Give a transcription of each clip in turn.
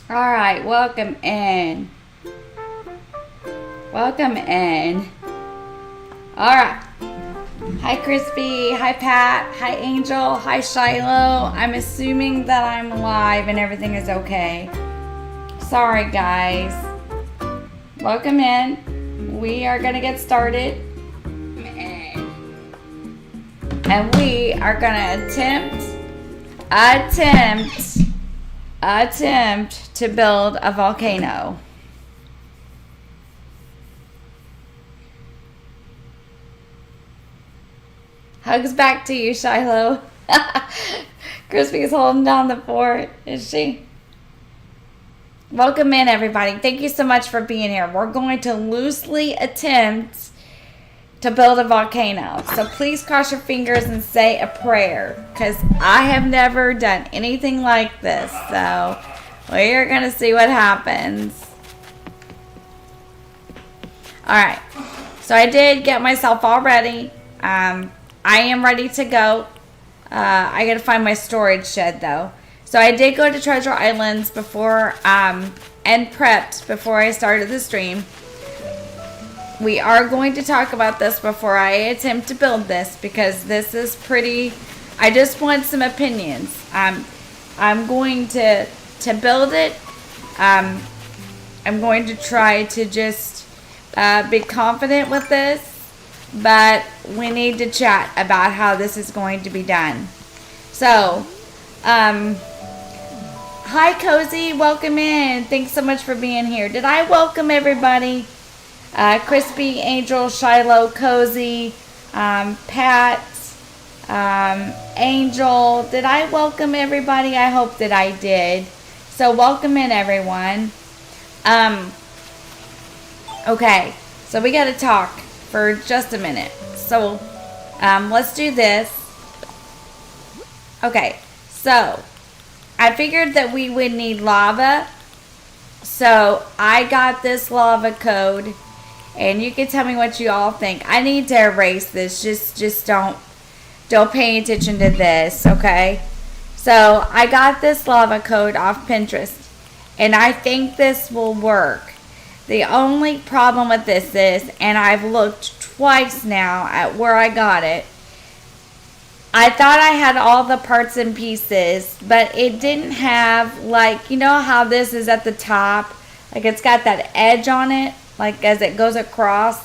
Alright, welcome in. Welcome in. Alright. Hi Crispy, hi Pat, hi Angel, hi Shiloh. I'm assuming that I'm live and everything is okay. Sorry guys. Welcome in. We are gonna get started. And we are gonna attempt to build a volcano. Hugs back to you, Shiloh. Crispy is holding down the fort, is she? Welcome in, everybody. Thank you so much for being here. We're going to loosely attempt to build a volcano. So please cross your fingers and say a prayer, because I have never done anything like this. So we are going to see what happens. Alright, so I did get myself all ready. I am ready to go. I got to find my storage shed though. So I did go to Treasure Islands before and prepped before I started the stream. We are going to talk about this before I attempt to build this, because this is pretty, I just want some opinions. I'm going to build it. I'm going to try to just be confident with this, but we need to chat about how this is going to be done. So, hi Cozy, welcome in. Thanks so much for being here. Did I welcome everybody? Crispy, Angel, Shiloh, Cozy, Pat, Angel. Did I welcome everybody? I hope that I did. So welcome in, everyone. Okay, so we got to talk for just a minute. So let's do this. Okay, so I figured that we would need lava. So I got this lava code. And you can tell me what you all think. I need to erase this. Just don't pay attention to this, okay? So I got this lava code off Pinterest, and I think this will work. The only problem with this is, and I've looked twice now at where I got it. I thought I had all the parts and pieces, but it didn't have, like, you know how this is at the top? Like it's got that edge on it. Like as it goes across,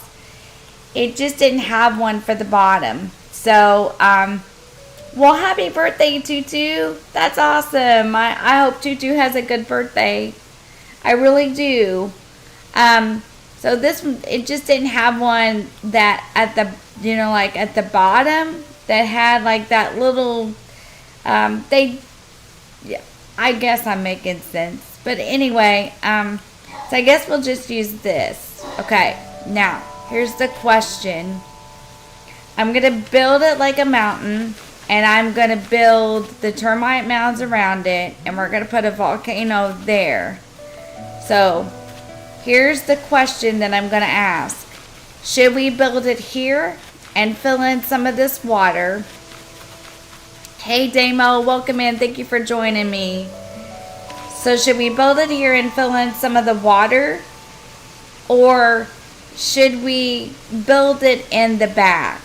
it just didn't have one for the bottom. So, well, happy birthday, Tutu. That's awesome. I hope Tutu has a good birthday. I really do. So this one, it just didn't have one that at the, you know, like at the bottom that had like that little, yeah, I guess I'm making sense. But anyway, so I guess we'll just use this. Okay, now, here's the question. I'm going to build it like a mountain, and I'm going to build the termite mounds around it, and we're going to put a volcano there. So, here's the question that I'm going to ask. Should we build it here and fill in some of this water? Hey, Damo, welcome in. Thank you for joining me. So should we build it here and fill in some of the water? Or should we build it in the back?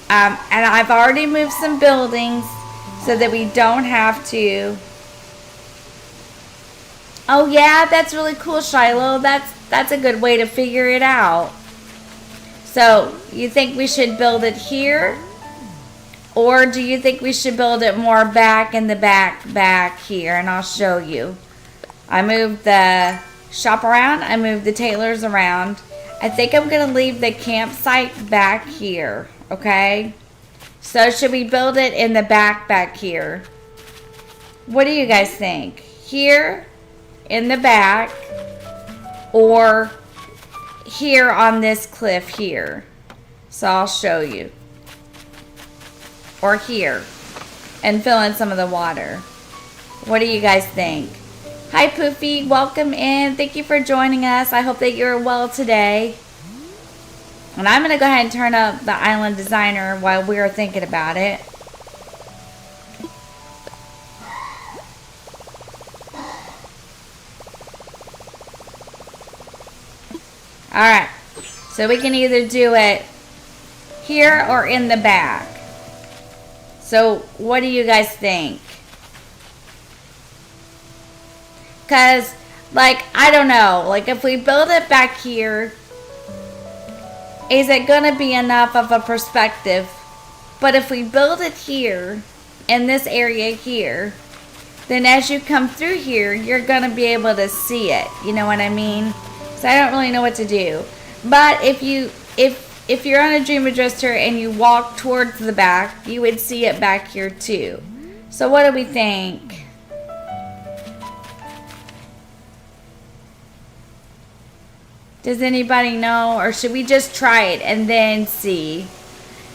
And I've already moved some buildings so that we don't have to. Oh yeah, that's really cool, Shiloh. That's a good way to figure it out. So you think we should build it here? Or do you think we should build it more back in the back here? And I'll show you. I moved the shop around. I moved the tailors around. I think I'm going to leave the campsite back here. Okay? So should we build it in the back here? What do you guys think? Here in the back, or here on this cliff here? So I'll show you. Or here. And fill in some of the water. What do you guys think? Hi Poofy, welcome in. Thank you for joining us. I hope that you're well today. And I'm going to go ahead and turn up the island designer while we're thinking about it. Alright. So we can either do it here or in the back. So what do you guys think? Because, like, I don't know. Like, if we build it back here, is it going to be enough of a perspective? But if we build it here, in this area here, then as you come through here, you're going to be able to see it. You know what I mean? So I don't really know what to do. But if you're on a dream adjuster and you walk towards the back, you would see it back here too. So what do we think? Does anybody know? Or should we just try it and then see?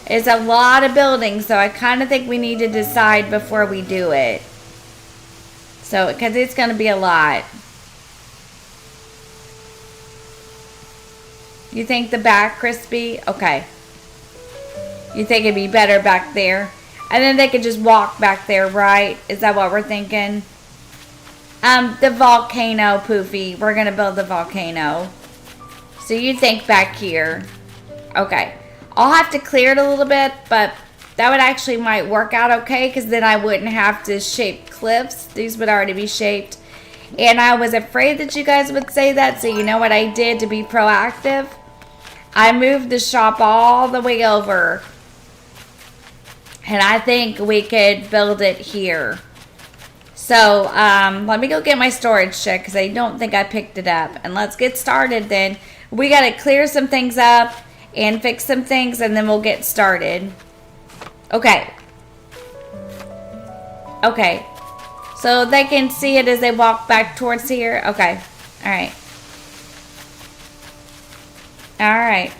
It's a lot of buildings, so I kind of think we need to decide before we do it. So, because it's going to be a lot. You think the back, Crispy? Okay. You think it'd be better back there? And then they could just walk back there, right? Is that what we're thinking? The volcano, Poofy. We're going to build the volcano. So you think back here. Okay. I'll have to clear it a little bit, but that would actually might work out okay, because then I wouldn't have to shape cliffs. These would already be shaped. And I was afraid that you guys would say that, so you know what I did to be proactive? I moved the shop all the way over. And I think we could build it here. So, let me go get my storage check, because I don't think I picked it up. And let's get started then. We got to clear some things up and fix some things, and then we'll get started. Okay. Okay. So they can see it as they walk back towards here. Okay. All right. All right.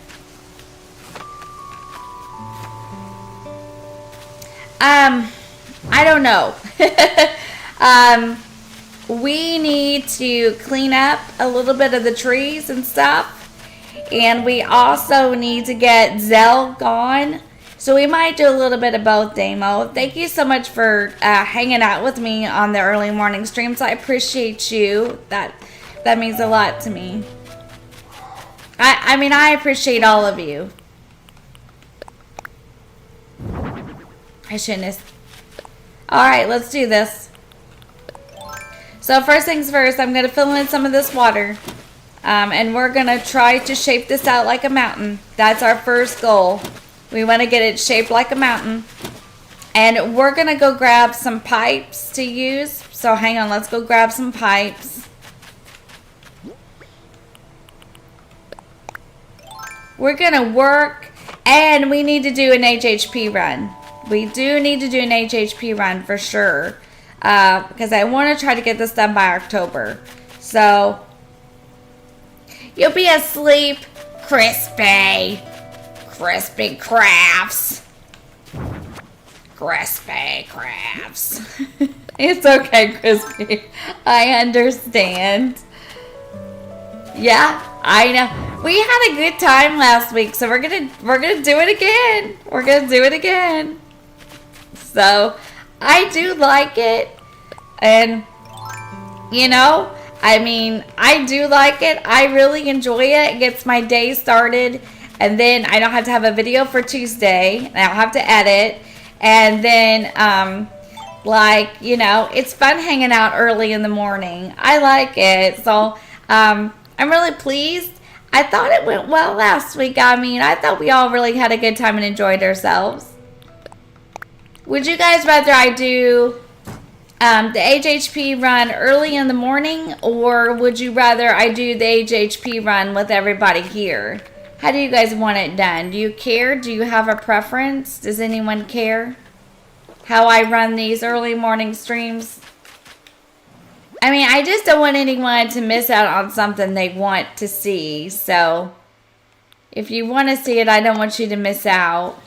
I don't know. We need to clean up a little bit of the trees and stuff. And we also need to get Zell gone. So we might do a little bit of both, Damo. Thank you so much for hanging out with me on the early morning streams. I appreciate you. That means a lot to me. I mean, I appreciate all of you. I shouldn't have. Alright, let's do this. So first things first, I'm going to fill in some of this water. And we're going to try to shape this out like a mountain. That's our first goal. We want to get it shaped like a mountain. And we're going to go grab some pipes to use. So hang on, let's go grab some pipes. We're going to work, and we need to do an HHP run. We do need to do an HHP run for sure. Because I want to try to get this done by October. So you'll be asleep, Crispy. Crispy Crafts. Crispy Crafts. It's okay, Crispy. I understand. Yeah, I know. We had a good time last week, so we're gonna do it again. We're gonna do it again. So I do like it, and you know, I mean, I do like it. I really enjoy it. It gets my day started. And then I don't have to have a video for Tuesday. And I don't have to edit. And then, like, you know, it's fun hanging out early in the morning. I like it. So, I'm really pleased. I thought it went well last week. I mean, I thought we all really had a good time and enjoyed ourselves. Would you guys rather I do the HHP run early in the morning, or would you rather I do the HHP run with everybody here? How do you guys want it done? Do you care? Do you have a preference? Does anyone care how I run these early morning streams? I mean, I just don't want anyone to miss out on something they want to see. So if you want to see it, I don't want you to miss out.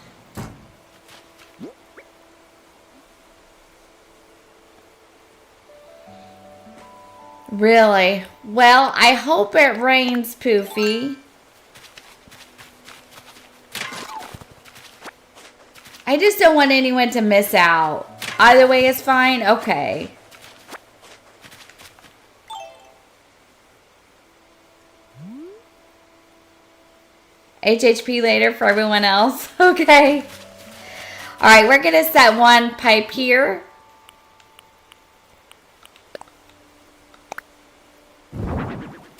Really? Well, I hope it rains, Poofy. I just don't want anyone to miss out. Either way is fine? Okay. HHP later for everyone else. Okay. Alright, we're going to set one pipe here.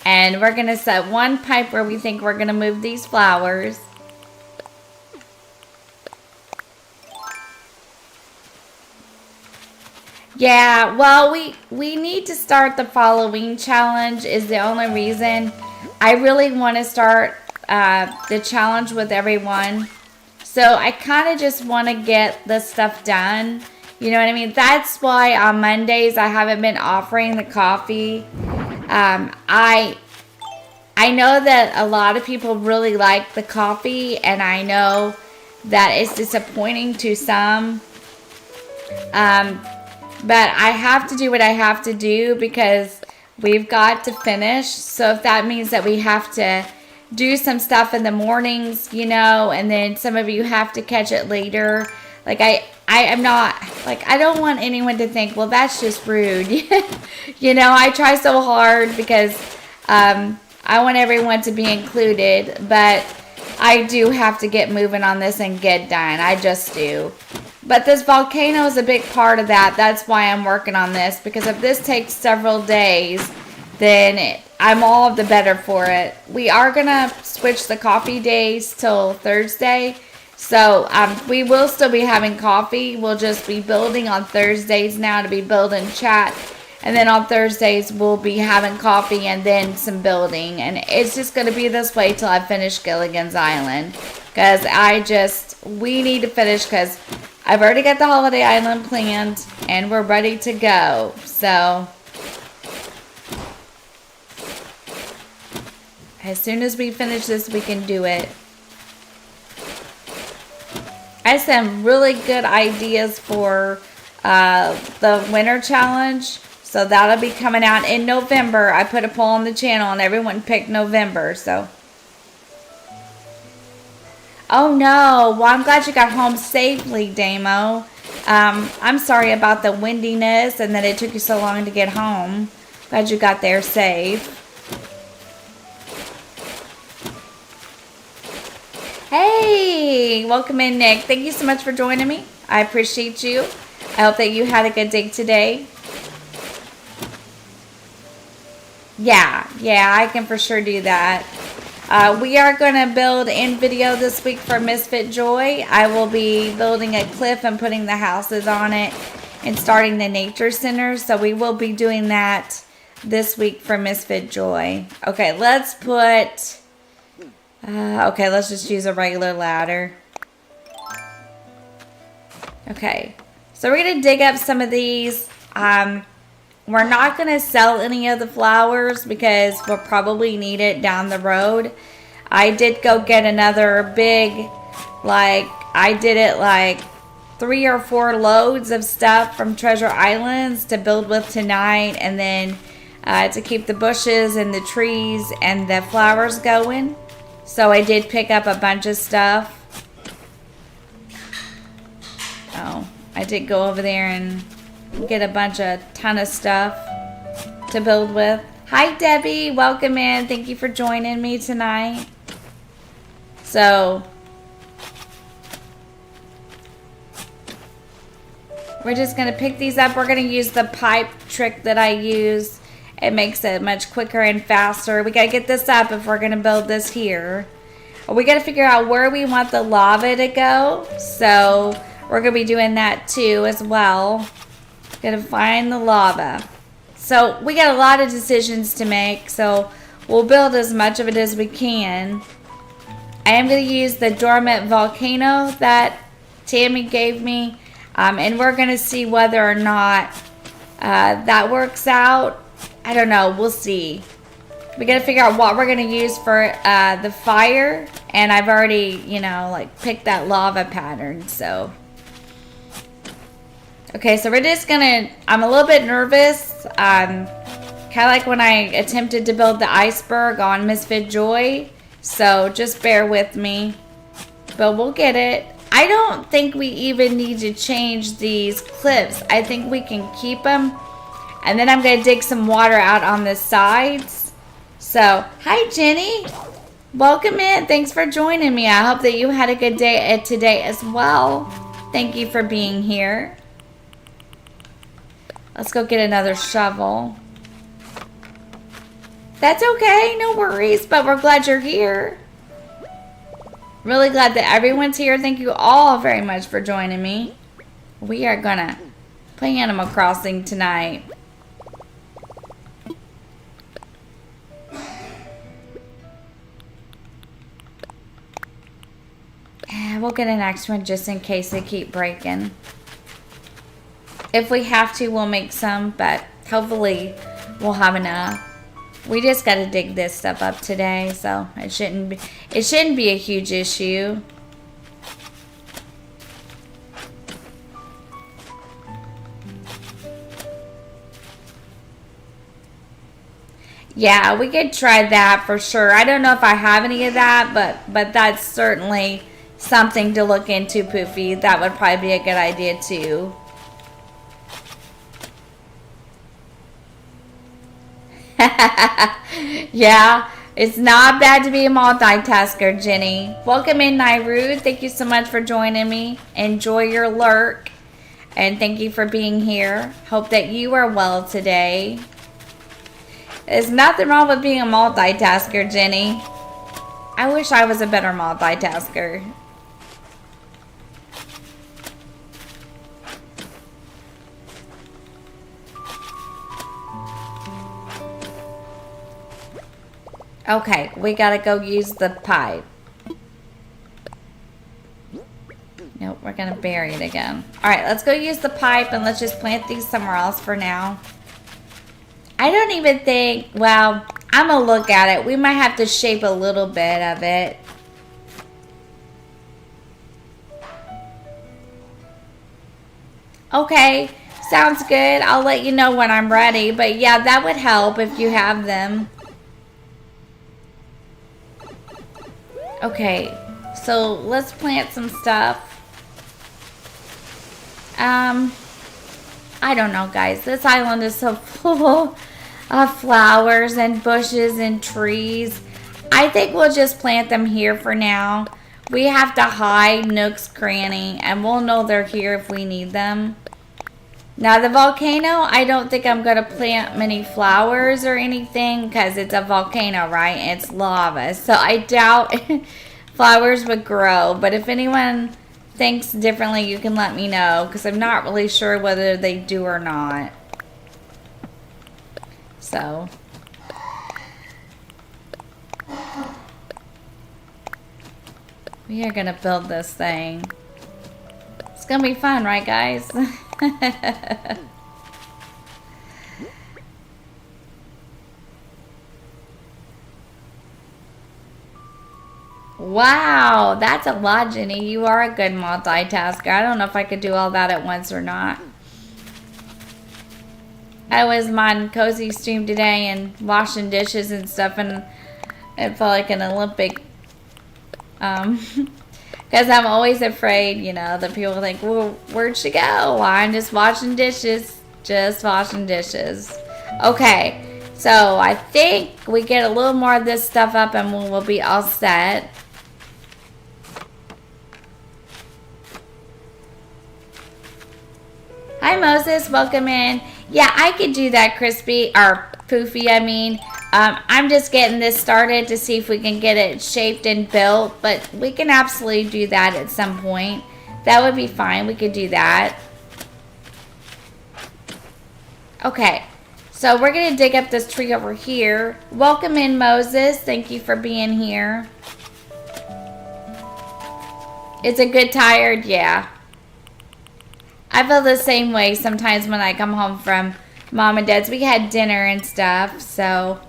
And we're going to set one pipe where we think we're going to move these flowers. Yeah, well, we need to start the Halloween challenge is the only reason. I really want to start the challenge with everyone. So I kind of just want to get the stuff done. You know what I mean? That's why on Mondays I haven't been offering the coffee. I know that a lot of people really like the coffee, and I know that it's disappointing to some. But I have to do what I have to do because we've got to finish. So if that means that we have to do some stuff in the mornings, you know, and then some of you have to catch it later. Like I am not, like, I don't want anyone to think, well, that's just rude. You know, I try so hard because I want everyone to be included, but I do have to get moving on this and get done. I just do. But this volcano is a big part of that. That's why I'm working on this, because if this takes several days, then I'm all the better for it. We are going to switch the coffee days till Thursday. So we will still be having coffee. We'll just be building on Thursdays now to be building chat. And then on Thursdays, we'll be having coffee and then some building. And it's just going to be this way till I finish Gilligan's Island. Because we need to finish because I've already got the Holiday Island planned. And we're ready to go. So as soon as we finish this, we can do it. I have some really good ideas for the winter challenge. So that'll be coming out in November. I put a poll on the channel and everyone picked November. So, oh no. Well, I'm glad you got home safely, Damo. I'm sorry about the windiness and that it took you so long to get home. Glad you got there safe. Hey, welcome in, Nick. Thank you so much for joining me. I appreciate you. I hope that you had a good day today. Yeah, I can for sure do that. We are going to build in video this week for Misfit Joy. I will be building a cliff and putting the houses on it and starting the nature center. So we will be doing that this week for Misfit Joy. Okay, let's put... okay, let's just use a regular ladder. Okay, so we're going to dig up some of these. We're not going to sell any of the flowers because we'll probably need it down the road. I did go get another big, I did it 3 or 4 loads of stuff from Treasure Islands to build with tonight. And then to keep the bushes and the trees and the flowers going. So I did pick up a bunch of stuff. Oh, I did go over there and get a ton of stuff to build with. Hi, Debbie. Welcome in. Thank you for joining me tonight. So, we're just going to pick these up. We're going to use the pipe trick that I use. It makes it much quicker and faster. We got to get this up if we're going to build this here. We got to figure out where we want the lava to go. So, we're going to be doing that too as well. Got to find the lava. So, we got a lot of decisions to make. So, we'll build as much of it as we can. I am going to use the dormant volcano that Tammy gave me. And we're going to see whether or not that works out. I don't know. We'll see. We got to figure out what we're going to use for the fire. And I've already, picked that lava pattern. So, okay. So we're just going to, I'm a little bit nervous. Kind of like when I attempted to build the iceberg on Misfit Joy. So just bear with me. But we'll get it. I don't think we even need to change these clips. I think we can keep them. And then I'm going to dig some water out on the sides. So, hi, Jenny. Welcome in. Thanks for joining me. I hope that you had a good day today as well. Thank you for being here. Let's go get another shovel. That's okay, no worries, but we're glad you're here. Really glad that everyone's here. Thank you all very much for joining me. We are gonna play Animal Crossing tonight. We'll get an extra one just in case they keep breaking. If we have to, we'll make some, but hopefully we'll have enough. We just got to dig this stuff up today, so it shouldn't be a huge issue. Yeah, we could try that for sure. I don't know if I have any of that, but that's certainly something to look into, Poofy. That would probably be a good idea too. Yeah, it's not bad to be a multitasker, Jenny. Welcome in, Nairu. Thank you so much for joining me. Enjoy your lurk. And thank you for being here. Hope that you are well today. There's nothing wrong with being a multitasker, Jenny. I wish I was a better multitasker. Okay, we gotta go use the pipe. Nope, we're gonna bury it again. Alright, let's go use the pipe and let's just plant these somewhere else for now. I don't even think, well, I'm gonna look at it. We might have to shape a little bit of it. Okay, sounds good. I'll let you know when I'm ready. But yeah, that would help if you have them. Okay, so let's plant some stuff. I don't know, guys. This island is so full of flowers and bushes and trees. I think we'll just plant them here for now. We have to hide nooks, cranny, and we'll know they're here if we need them. Now, the volcano, I don't think I'm going to plant many flowers or anything because it's a volcano, right? It's lava. So I doubt flowers would grow. But if anyone thinks differently, you can let me know because I'm not really sure whether they do or not. So we are going to build this thing. It's going to be fun, right, guys? Wow, that's a lot, Jenny. You are a good multitasker. I don't know if I could do all that at once or not. I was on Cozy stream today and washing dishes and stuff, and it felt like an Olympic. Because I'm always afraid, you know, that people think, well, where'd she go? I'm just washing dishes. Just washing dishes. Okay, so I think we get a little more of this stuff up and we'll be all set. Hi, Moses. Welcome in. Yeah, I could do that, Crispy, or Poofy, I mean. I'm just getting this started to see if we can get it shaped and built, but we can absolutely do that at some point. That would be fine. We could do that. Okay, so we're going to dig up this tree over here. Welcome in, Moses. Thank you for being here. It's a good tired, yeah. I feel the same way sometimes when I come home from Mom and Dad's. We had dinner and stuff, so...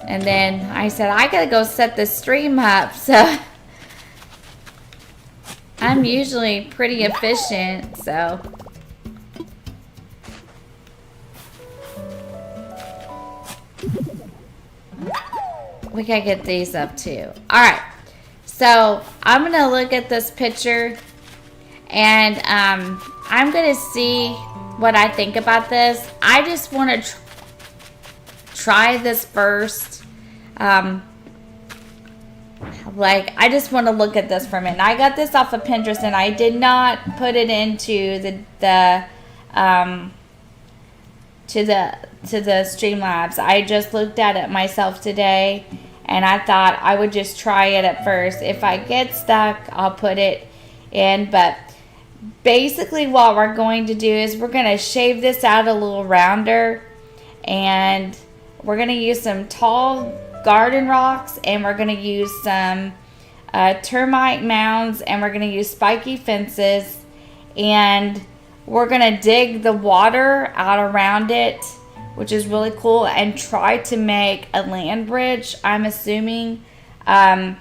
And then I said, I gotta go set the stream up, so... I'm usually pretty efficient, so... We gotta get these up too. Alright, so I'm gonna look at this picture and I'm gonna see what I think about this. I just want to try this first. Like, I just want to look at this for a minute. I got this off of Pinterest, and I did not put it into the Streamlabs. I just looked at it myself today, and I thought I would just try it at first. If I get stuck, I'll put it in. But basically what we're going to do is we're going to shave this out a little rounder, and we're going to use some tall garden rocks, and we're going to use some termite mounds, and we're going to use spiky fences, and we're going to dig the water out around it, which is really cool, and try to make a land bridge, I'm assuming. I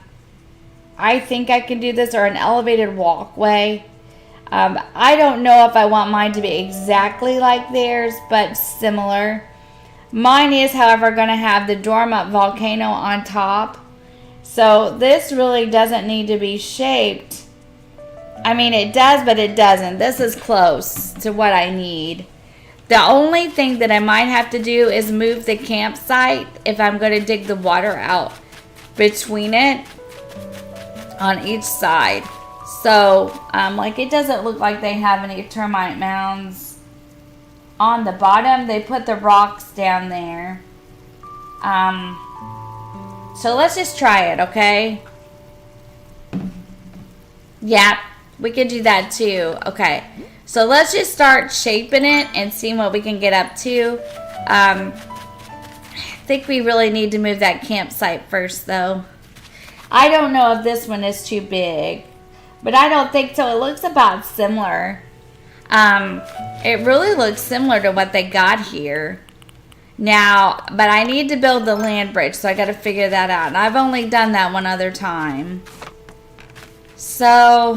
think I can do this, or an elevated walkway. I don't know if I want mine to be exactly like theirs, but similar. Mine is, however, going to have the dormant volcano on top. So this really doesn't need to be shaped. I mean, it does, but it doesn't. This is close to what I need. The only thing that I might have to do is move the campsite if I'm going to dig the water out between it on each side. So, like, it doesn't look like they have any termite mounds on the bottom. They put the rocks down there. So let's just try it, okay? Yeah, we could do that too. Okay, so let's just start shaping it and see what we can get up to. I think we really need to move that campsite first, though. I don't know if this one is too big, but I don't think so. It looks about similar. It really looks similar to what they got here. Now, but I need to build the land bridge, so I got to figure that out. And I've only done that one other time. So,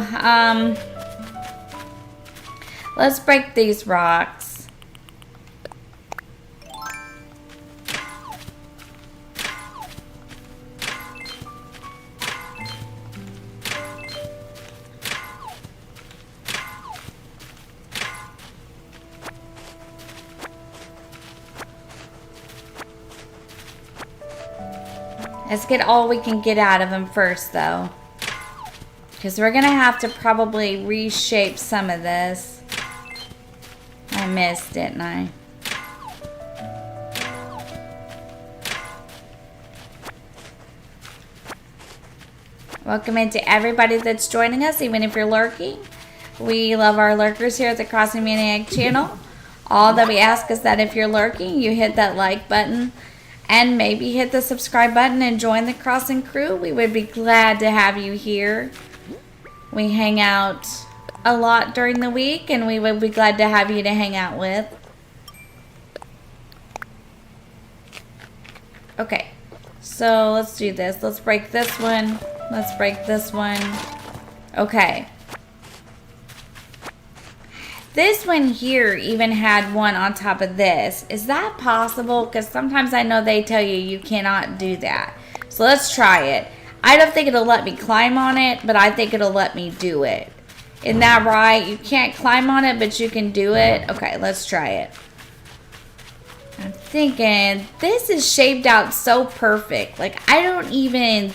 let's break these rocks. Let's get all we can get out of them first, though. Because we're going to have to probably reshape some of this. I missed, didn't I? Welcome into everybody that's joining us, even if you're lurking. We love our lurkers here at the CrossingManiac channel. All that we ask is that if you're lurking, you hit that like button. And maybe hit the subscribe button and join the Crossing crew. We would be glad to have you here. We hang out a lot during the week, and we would be glad to have you to hang out with. Okay, so let's do this. Let's break this one. Let's break this one. Okay. This one here even had one on top of this. Is that possible? Because sometimes I know they tell you you cannot do that. So let's try it. I don't think it'll let me climb on it, but I think it'll let me do it. Isn't that right? You can't climb on it, but you can do it. Okay, let's try it. I'm thinking this is shaped out so perfect. Like, I don't even...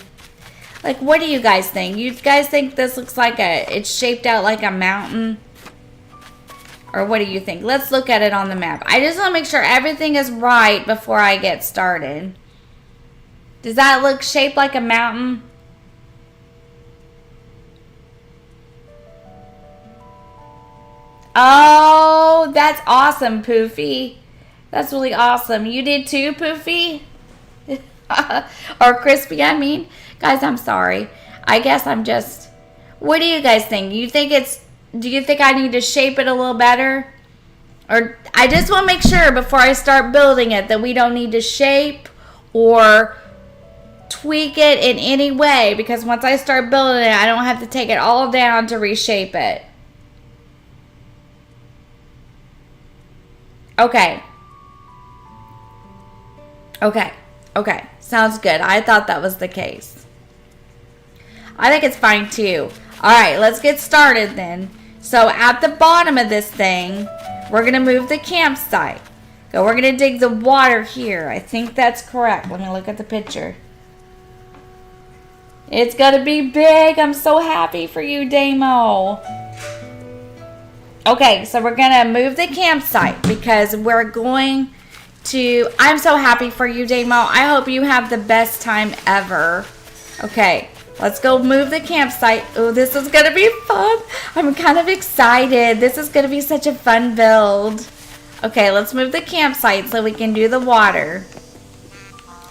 Like, what do you guys think? You guys think this looks like it's shaped out like a mountain? Or what do you think? Let's look at it on the map. I just want to make sure everything is right before I get started. Does that look shaped like a mountain? Oh, that's awesome, Poofy. That's really awesome. You did too, Poofy? Or Crispy, I mean. Guys, I'm sorry. I guess I'm just... What do you guys think? Do you think I need to shape it a little better? Or I just want to make sure before I start building it that we don't need to shape or tweak it in any way, because once I start building it, I don't have to take it all down to reshape it. Okay. Okay. Sounds good. I thought that was the case. I think it's fine too. Alright, let's get started then. So at the bottom of this thing, we're going to move the campsite. So we're going to dig the water here. I think that's correct. Let me look at the picture. It's gonna be big. I'm so happy for you, Damo. Okay, so we're gonna move the campsite because we're going to... I'm so happy for you, Damo. I hope you have the best time ever. Okay, let's go move the campsite. Oh, this is gonna be fun. I'm kind of excited. This is gonna be such a fun build. Okay, let's move the campsite so we can do the water.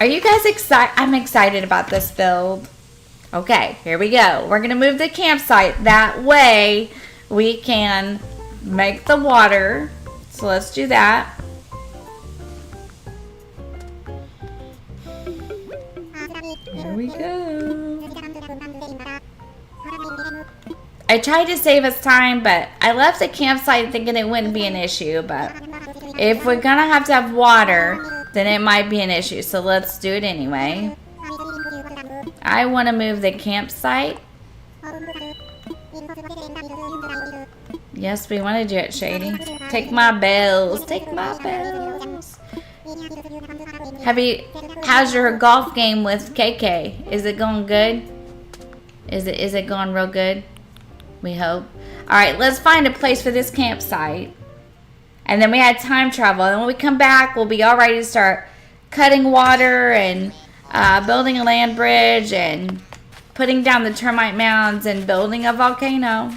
Are you guys excited? I'm excited about this build. Okay, here we go. We're gonna move the campsite. That way we can make the water. So let's do that. There we go. I tried to save us time, but I left the campsite thinking it wouldn't be an issue. But if we're gonna have to have water, then it might be an issue. So let's do it anyway. I want to move the campsite. Yes, we want to do it, Shady. Take my bells. Take my bells. How's your golf game with KK? Is it going good? Is it going real good? We hope. Alright, let's find a place for this campsite. And then we had time travel. And when we come back, we'll be all ready to start cutting water and building a land bridge and putting down the termite mounds and building a volcano.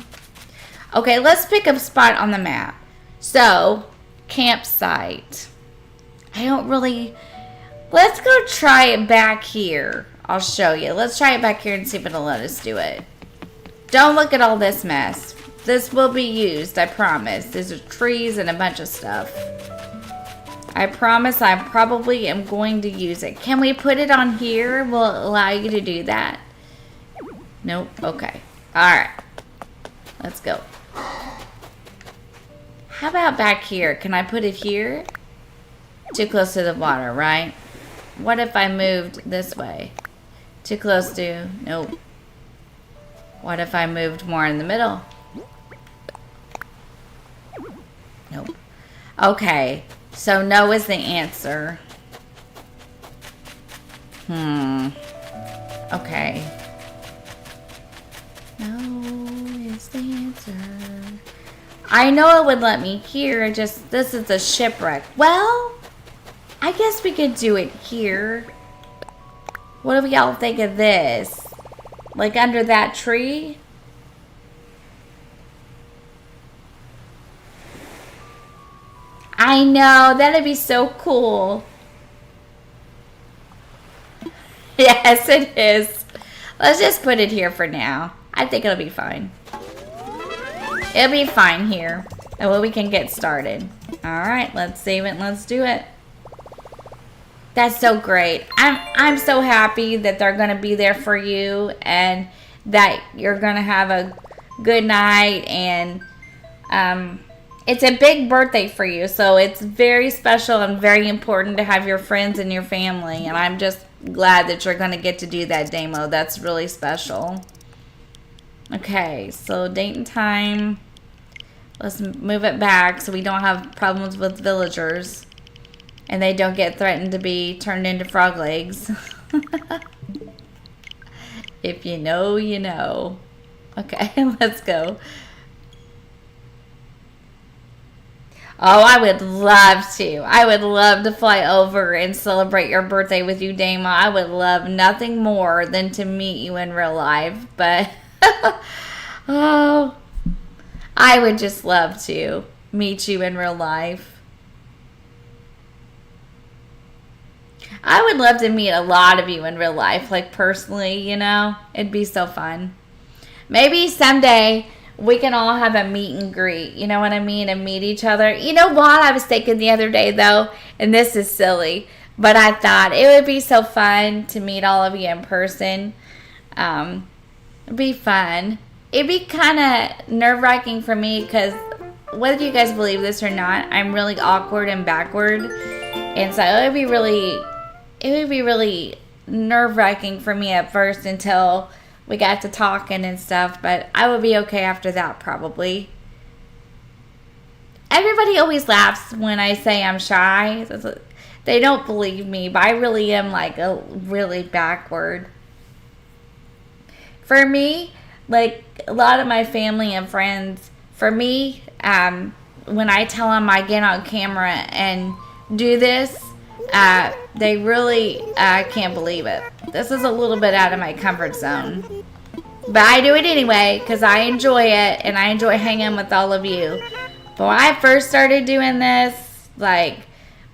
Okay, let's pick a spot on the map. So, campsite. Let's go try it back here. I'll show you. Let's try it back here and see if it'll let us do it. Don't look at all this mess. This will be used, I promise. There's trees and a bunch of stuff. I promise I probably am going to use it. Can we put it on here? Will it allow you to do that? Nope. Okay. Alright. Let's go. How about back here? Can I put it here? Too close to the water, right? What if I moved this way? Too close to... Nope. What if I moved more in the middle? Nope. Okay. So no is the answer. Okay. No is the answer. I know it would let me here, just this is a shipwreck. Well, I guess we could do it here. What do y'all think of this? Like under that tree? I know, that'd be so cool. Yes, it is. Let's just put it here for now. I think it'll be fine. It'll be fine here. And well, we can get started. Alright, let's save it and let's do it. That's so great. I'm so happy that they're going to be there for you and that you're going to have a good night. And it's a big birthday for you, so it's very special and very important to have your friends and your family. And I'm just glad that you're going to get to do that demo. That's really special. Okay, so date and time. Let's move it back so we don't have problems with villagers. And they don't get threatened to be turned into frog legs. If you know, you know. Okay, let's go. Oh, I would love to. I would love to fly over and celebrate your birthday with you, Dama. I would love nothing more than to meet you in real life. But, oh, I would just love to meet you in real life. I would love to meet a lot of you in real life, like personally, you know. It'd be so fun. Maybe someday we can all have a meet and greet, you know what I mean, and meet each other. You know what I was thinking the other day, though, and this is silly, but I thought it would be so fun to meet all of you in person. It'd be fun. It'd be kind of nerve-wracking for me because whether you guys believe this or not, I'm really awkward and backward, and so it would be really nerve-wracking for me at first until we got to talking and stuff, but I would be okay after that probably. Everybody always laughs when I say I'm shy. They don't believe me, but I really am like a really backward. For me, like a lot of my family and friends, for me, when I tell them I get on camera and do this, they really can't believe it. This is a little bit out of my comfort zone. But I do it anyway because I enjoy it and I enjoy hanging with all of you. But when I first started doing this, like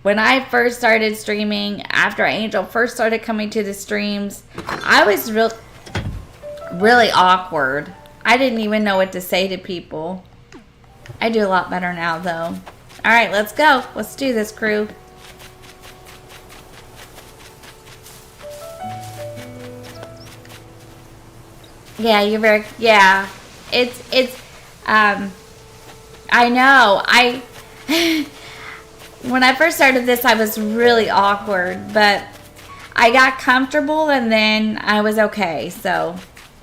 when I first started streaming, after Angel first started coming to the streams, I was really awkward. I didn't even know what to say to people. I do a lot better now though. Alright, let's go. Let's do this, crew. Yeah, you're very, yeah. I know. When I first started this, I was really awkward, but I got comfortable and then I was okay. So,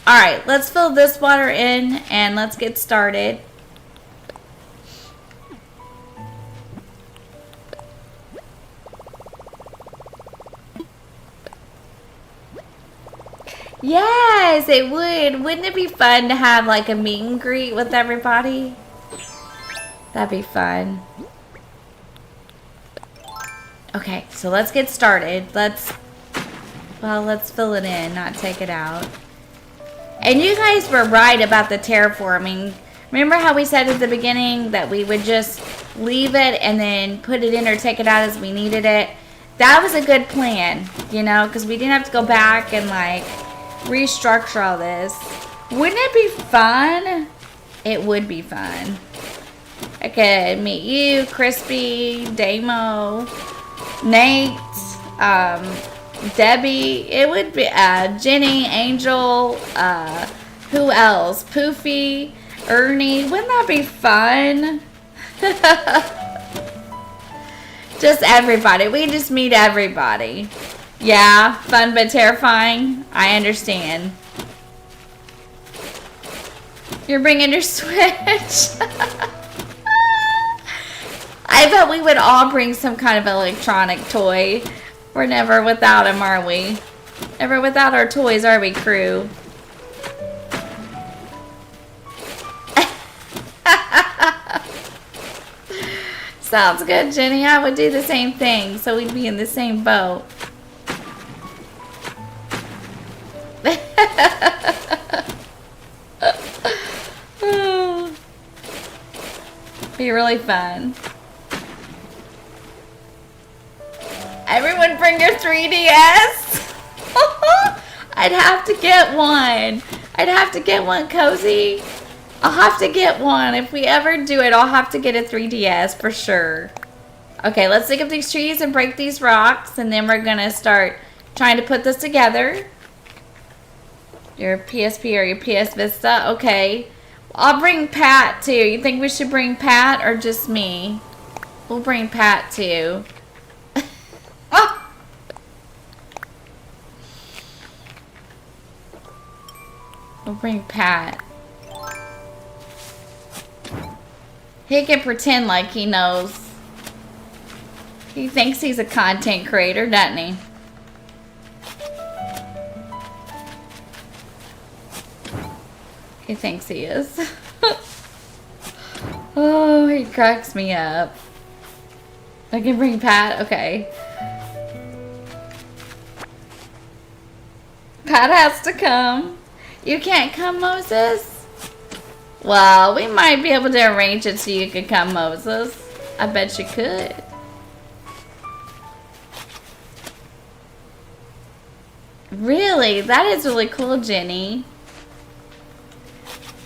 alright, let's fill this water in and let's get started. Yes, it would. Wouldn't it be fun to have like a meet and greet with everybody? That'd be fun. Okay, so let's get started. Let's fill it in, not take it out. And you guys were right about the terraforming. Remember how we said at the beginning that we would just leave it and then put it in or take it out as we needed it? That was a good plan, you know, because we didn't have to go back and like restructure all this. Wouldn't it be fun? It would be fun. I could meet you, Crispy, Damo, Nate, Debbie. It would be Jenny, Angel, who else? Poofy, Ernie. Wouldn't that be fun? Just everybody. We just meet everybody. Yeah, fun but terrifying. I understand. You're bringing your Switch. I bet we would all bring some kind of electronic toy. We're never without them, are we? Never without our toys, are we, crew? Sounds good, Jenny. I would do the same thing, so we'd be in the same boat. Be really fun. Everyone bring your 3DS. I'd have to get one. I'd have to get one, Cozy. I'll have to get one. If we ever do it, I'll have to get a 3DS for sure. Okay, let's dig up these trees and break these rocks, and then we're gonna start trying to put this together. Your PSP or your PS Vista? Okay. I'll bring Pat too. You think we should bring Pat or just me? We'll bring Pat too. Oh! We'll bring Pat. He can pretend like he knows. He thinks he's a content creator, doesn't he? He thinks he is. Oh, he cracks me up. I can bring Pat? Okay. Pat has to come. You can't come, Moses? Well, we might be able to arrange it so you could come, Moses. I bet you could. Really? That is really cool, Jenny.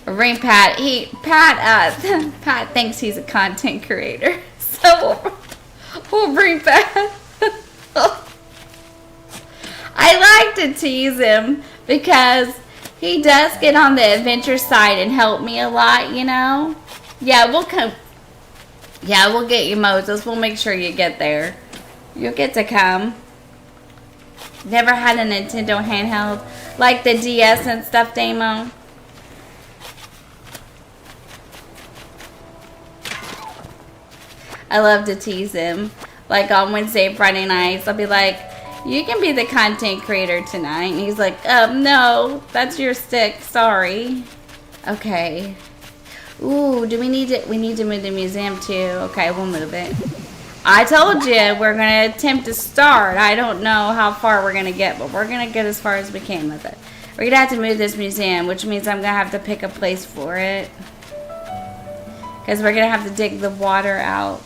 Bring Pat. Pat thinks he's a content creator, so we'll bring Pat. I like to tease him because he does get on the adventure side and help me a lot, you know. Yeah, we'll come. Yeah, we'll get you, Moses. We'll make sure you get there. You'll get to come. Never had a Nintendo handheld like the DS and stuff, Damo. I love to tease him. Like on Wednesday and Friday nights, I'll be like, You can be the content creator tonight. And he's like, no, that's your stick. Sorry. Okay. Ooh, do we need to move the museum too? Okay, we'll move it. I told you we're going to attempt to start. I don't know how far we're going to get, but we're going to get as far as we can with it. We're going to have to move this museum, which means I'm going to have to pick a place for it. Because we're going to have to dig the water out.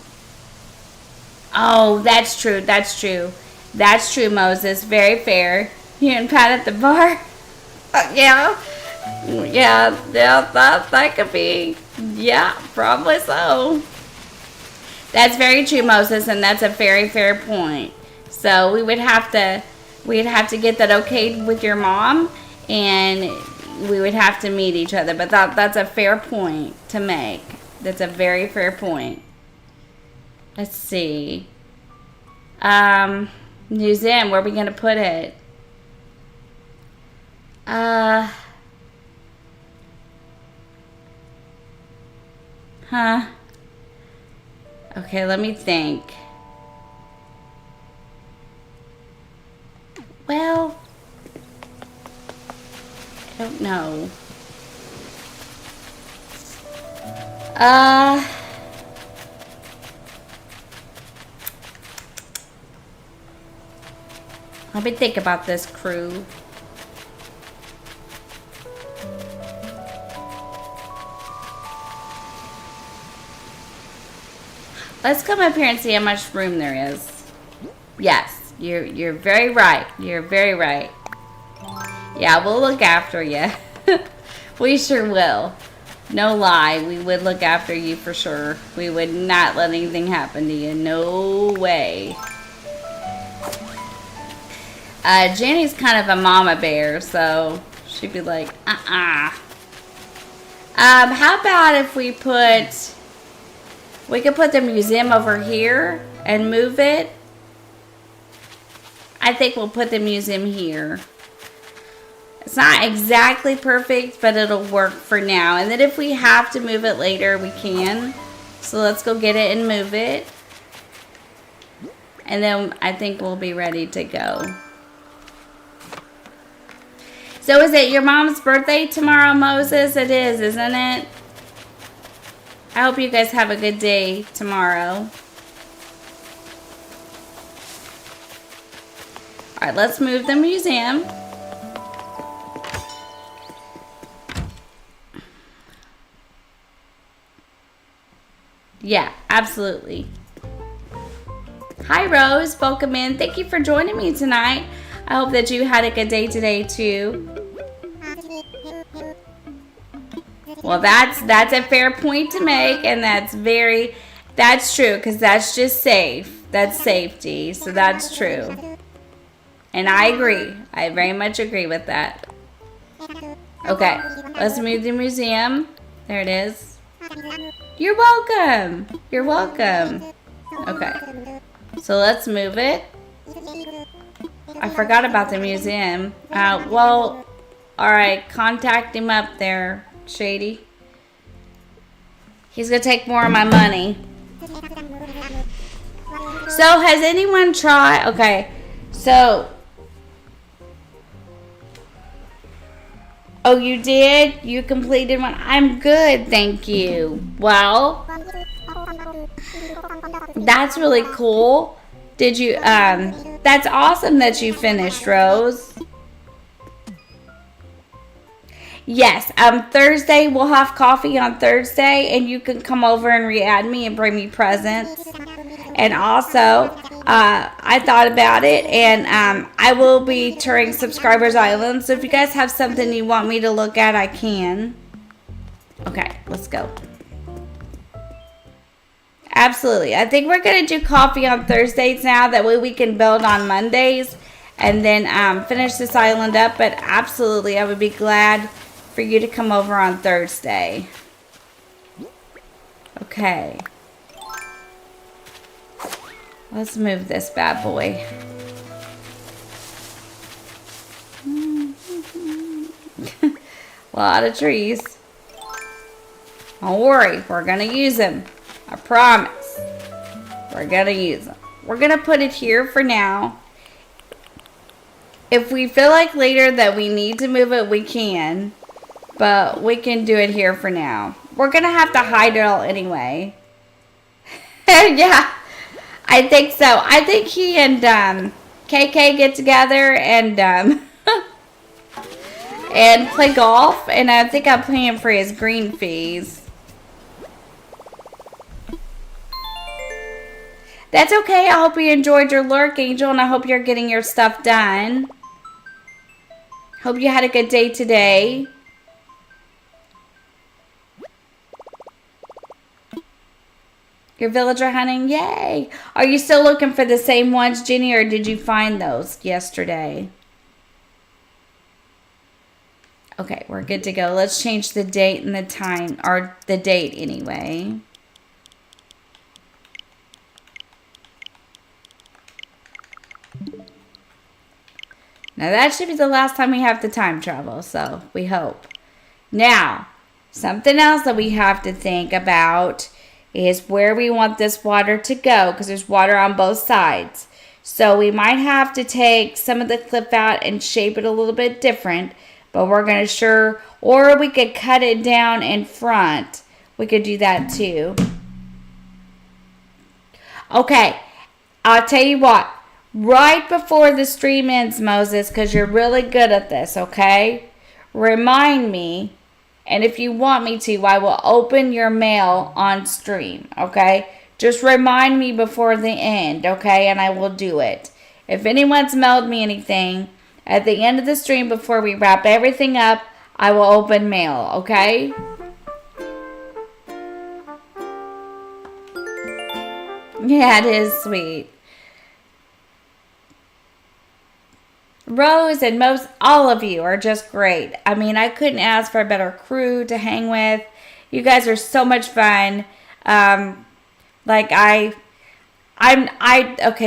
Oh, that's true. That's true. That's true, Moses. Very fair. You and Pat at the bar? Yeah. Yeah, that could be. Yeah, probably so. That's very true, Moses, and that's a very fair point. So we'd have to get that okayed with your mom, and we would have to meet each other. But that's a fair point to make. That's a very fair point. Let's see. Museum, where are we going to put it? Okay, let me think. Well, I don't know. Let me think about this, crew. Let's come up here and see how much room there is. Yes, you're very right. You're very right. Yeah, we'll look after you. We sure will. No lie, we would look after you for sure. We would not let anything happen to you. No way. Jenny's kind of a mama bear, so she'd be like, How about if we could put the museum over here and move it? I think we'll put the museum here. It's not exactly perfect, but it'll work for now. And then if we have to move it later, we can. So let's go get it and move it. And then I think we'll be ready to go. So is it your mom's birthday tomorrow, Moses? It is, isn't it? I hope you guys have a good day tomorrow. Alright, let's move the museum. Yeah, absolutely. Hi, Rose. Welcome in. Thank you for joining me tonight. I hope that you had a good day today, too. Well, that's a fair point to make, and that's true, because that's just safe. That's safety, so that's true. And I agree. I very much agree with that. Okay, let's move the museum. There it is. You're welcome. You're welcome. Okay, so let's move it. I forgot about the museum. Well, alright, contact him up there, Shady. He's gonna take more of my money. So, has anyone tried? Okay, so. Oh, you did? You completed one? I'm good, thank you. Well, that's really cool. Did you, that's awesome that you finished, Rose. Yes, Thursday, we'll have coffee on Thursday, and you can come over and re-add me and bring me presents. And also, I thought about it, and I will be touring Subscribers Island, so if you guys have something you want me to look at, I can. Okay, let's go. Absolutely. I think we're going to do coffee on Thursdays now, that way we can build on Mondays, and then finish this island up, but absolutely, I would be glad for you to come over on Thursday. Okay. Let's move this bad boy. A lot of trees. Don't worry, we're gonna use them. I promise. We're gonna use them. We're gonna put it here for now. If we feel like later that we need to move it, we can. But we can do it here for now. We're going to have to hide it all anyway. Yeah, I think so. I think he and KK get together and and play golf. And I think I'm paying for his green fees. That's okay. I hope you enjoyed your lurk, Angel, and I hope you're getting your stuff done. Hope you had a good day today. Your villager hunting? Yay! Are you still looking for the same ones, Jenny, or did you find those yesterday? Okay, we're good to go. Let's change the date and the time, or the date anyway. Now that should be the last time we have to time travel, so we hope. Now, something else that we have to think about is where we want this water to go, because there's water on both sides. So we might have to take some of the cliff out and shape it a little bit different, but we're going to or we could cut it down in front. We could do that too. Okay, I'll tell you what. Right before the stream ends, Moses, because you're really good at this, okay? Remind me, and if you want me to, I will open your mail on stream, okay? Just remind me before the end, okay? And I will do it. If anyone's mailed me anything, at the end of the stream, before we wrap everything up, I will open mail, okay? Yeah, it is sweet. Rose and all of you are just great. I mean, I couldn't ask for a better crew to hang with. You guys are so much fun. Okay,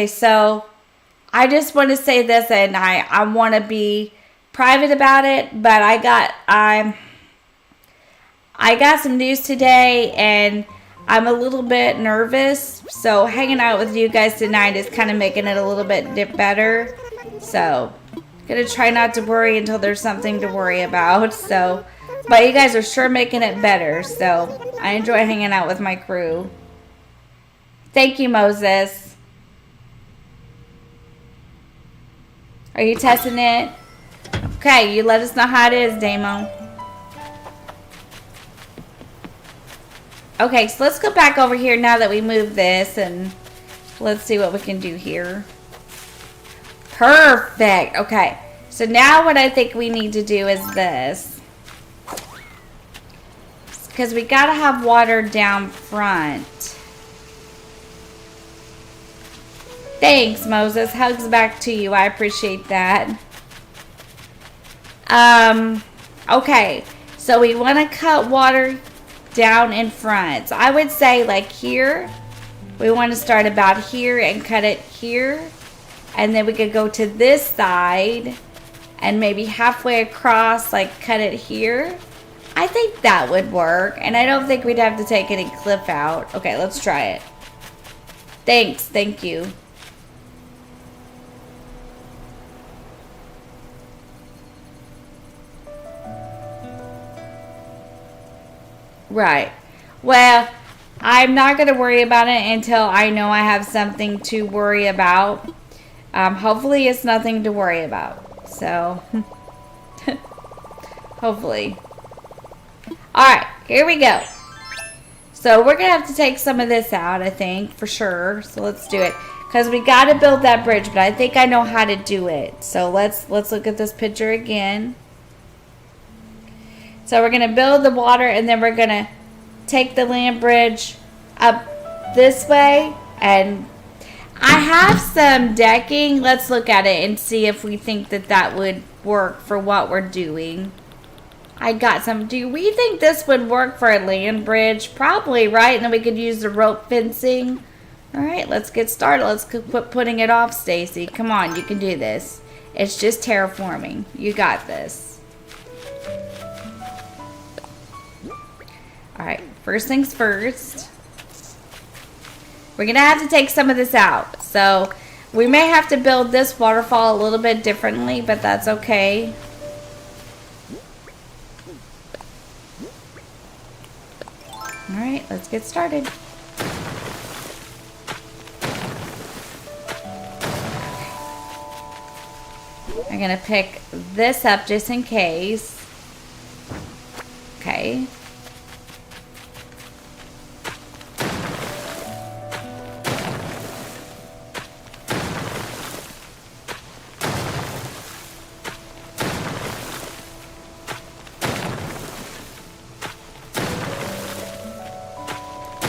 so I just want to say this, and I want to be private about it, but I got some news today, and I'm a little bit nervous. So hanging out with you guys tonight is kind of making it a little bit better. So gonna try not to worry until there's something to worry about. So, but you guys are sure making it better. So I enjoy hanging out with my crew. Thank you, Moses. Are you testing it? Okay, you let us know how it is, Damo. Okay, so let's go back over here now that we moved this, and let's see what we can do here. Perfect. Okay, so now what I think we need to do is this. Because we got to have water down front. Thanks, Moses. Hugs back to you. I appreciate that. Okay, so we want to cut water down in front. So I would say like here. We want to start about here and cut it here. And then we could go to this side and maybe halfway across, like cut it here. I think that would work. And I don't think we'd have to take any cliff out. Okay, let's try it. Thanks. Thank you. Right. Well, I'm not going to worry about it until I know I have something to worry about. Hopefully it's nothing to worry about. So, hopefully. Alright, here we go. So, we're going to have to take some of this out, I think, for sure. So, let's do it. Because we got to build that bridge, but I think I know how to do it. So, let's look at this picture again. So, we're going to build the water, and then we're going to take the land bridge up this way, and I have some decking. Let's look at it and see if we think that would work for what we're doing. I got some. Do we think this would work for a land bridge? Probably, right? And then we could use the rope fencing. All right, let's get started. Let's quit putting it off, Stacy. Come on, you can do this. It's just terraforming. You got this. All right, first things first. We're going to have to take some of this out. So We may have to build this waterfall a little bit differently, but that's okay. Alright, let's get started. I'm going to pick this up just in case. Okay.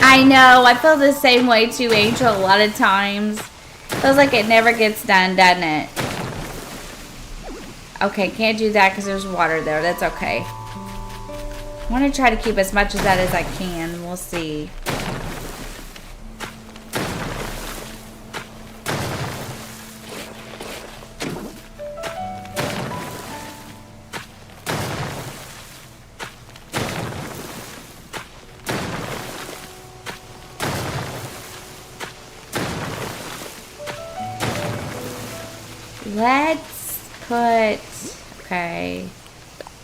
I know, I feel the same way too, Angel, a lot of times. Feels like it never gets done, doesn't it? Okay, can't do that because there's water there. That's okay. I want to try to keep as much of that as I can. We'll see. Okay,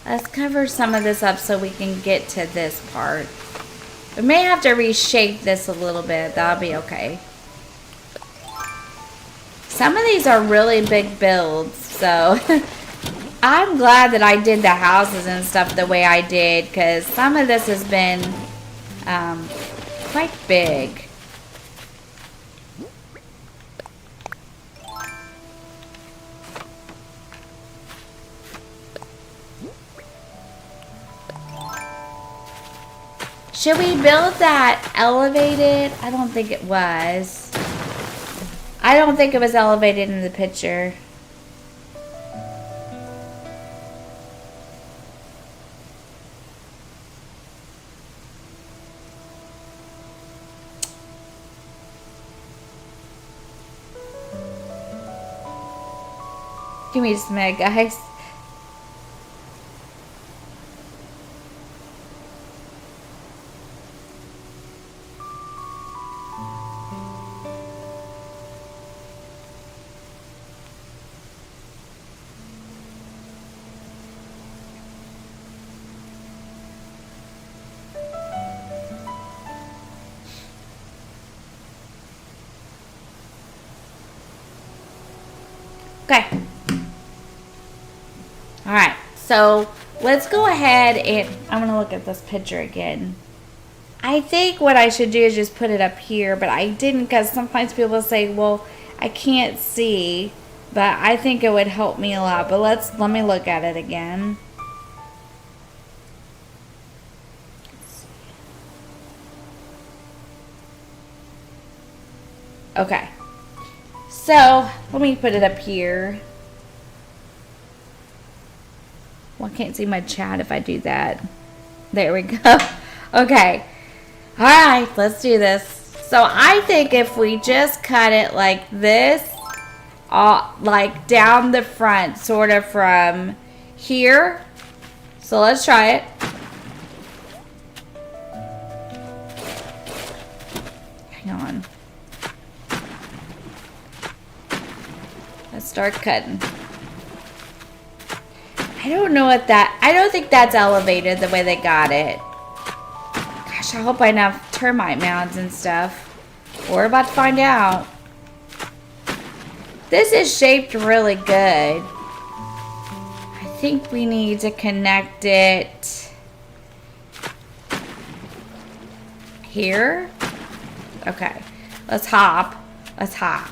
let's cover some of this up so we can get to this part. We may have to reshape this a little bit. That'll be okay. Some of these are really big builds, so I'm glad that I did the houses and stuff the way I did, because some of this has been quite big. Should we build that elevated? I don't think it was. I don't think it was elevated in the picture. Give me just a minute, guys. Okay. Alright, so let's go ahead and I'm going to look at this picture again. I think what I should do is just put it up here, but I didn't because sometimes people say, well, I can't see, but I think it would help me a lot. But let me look at it again. Okay. So, let me put it up here. Well, I can't see my chat if I do that. There we go. Okay. Alright, let's do this. So, I think if we just cut it like this, like down the front, sort of from here. So, let's try it. Hang on. Let's start cutting. I don't know what I don't think that's elevated the way they got it. Gosh, I hope I have termite mounds and stuff. We're about to find out. This is shaped really good. I think we need to connect it here. Okay, let's hop. Let's hop.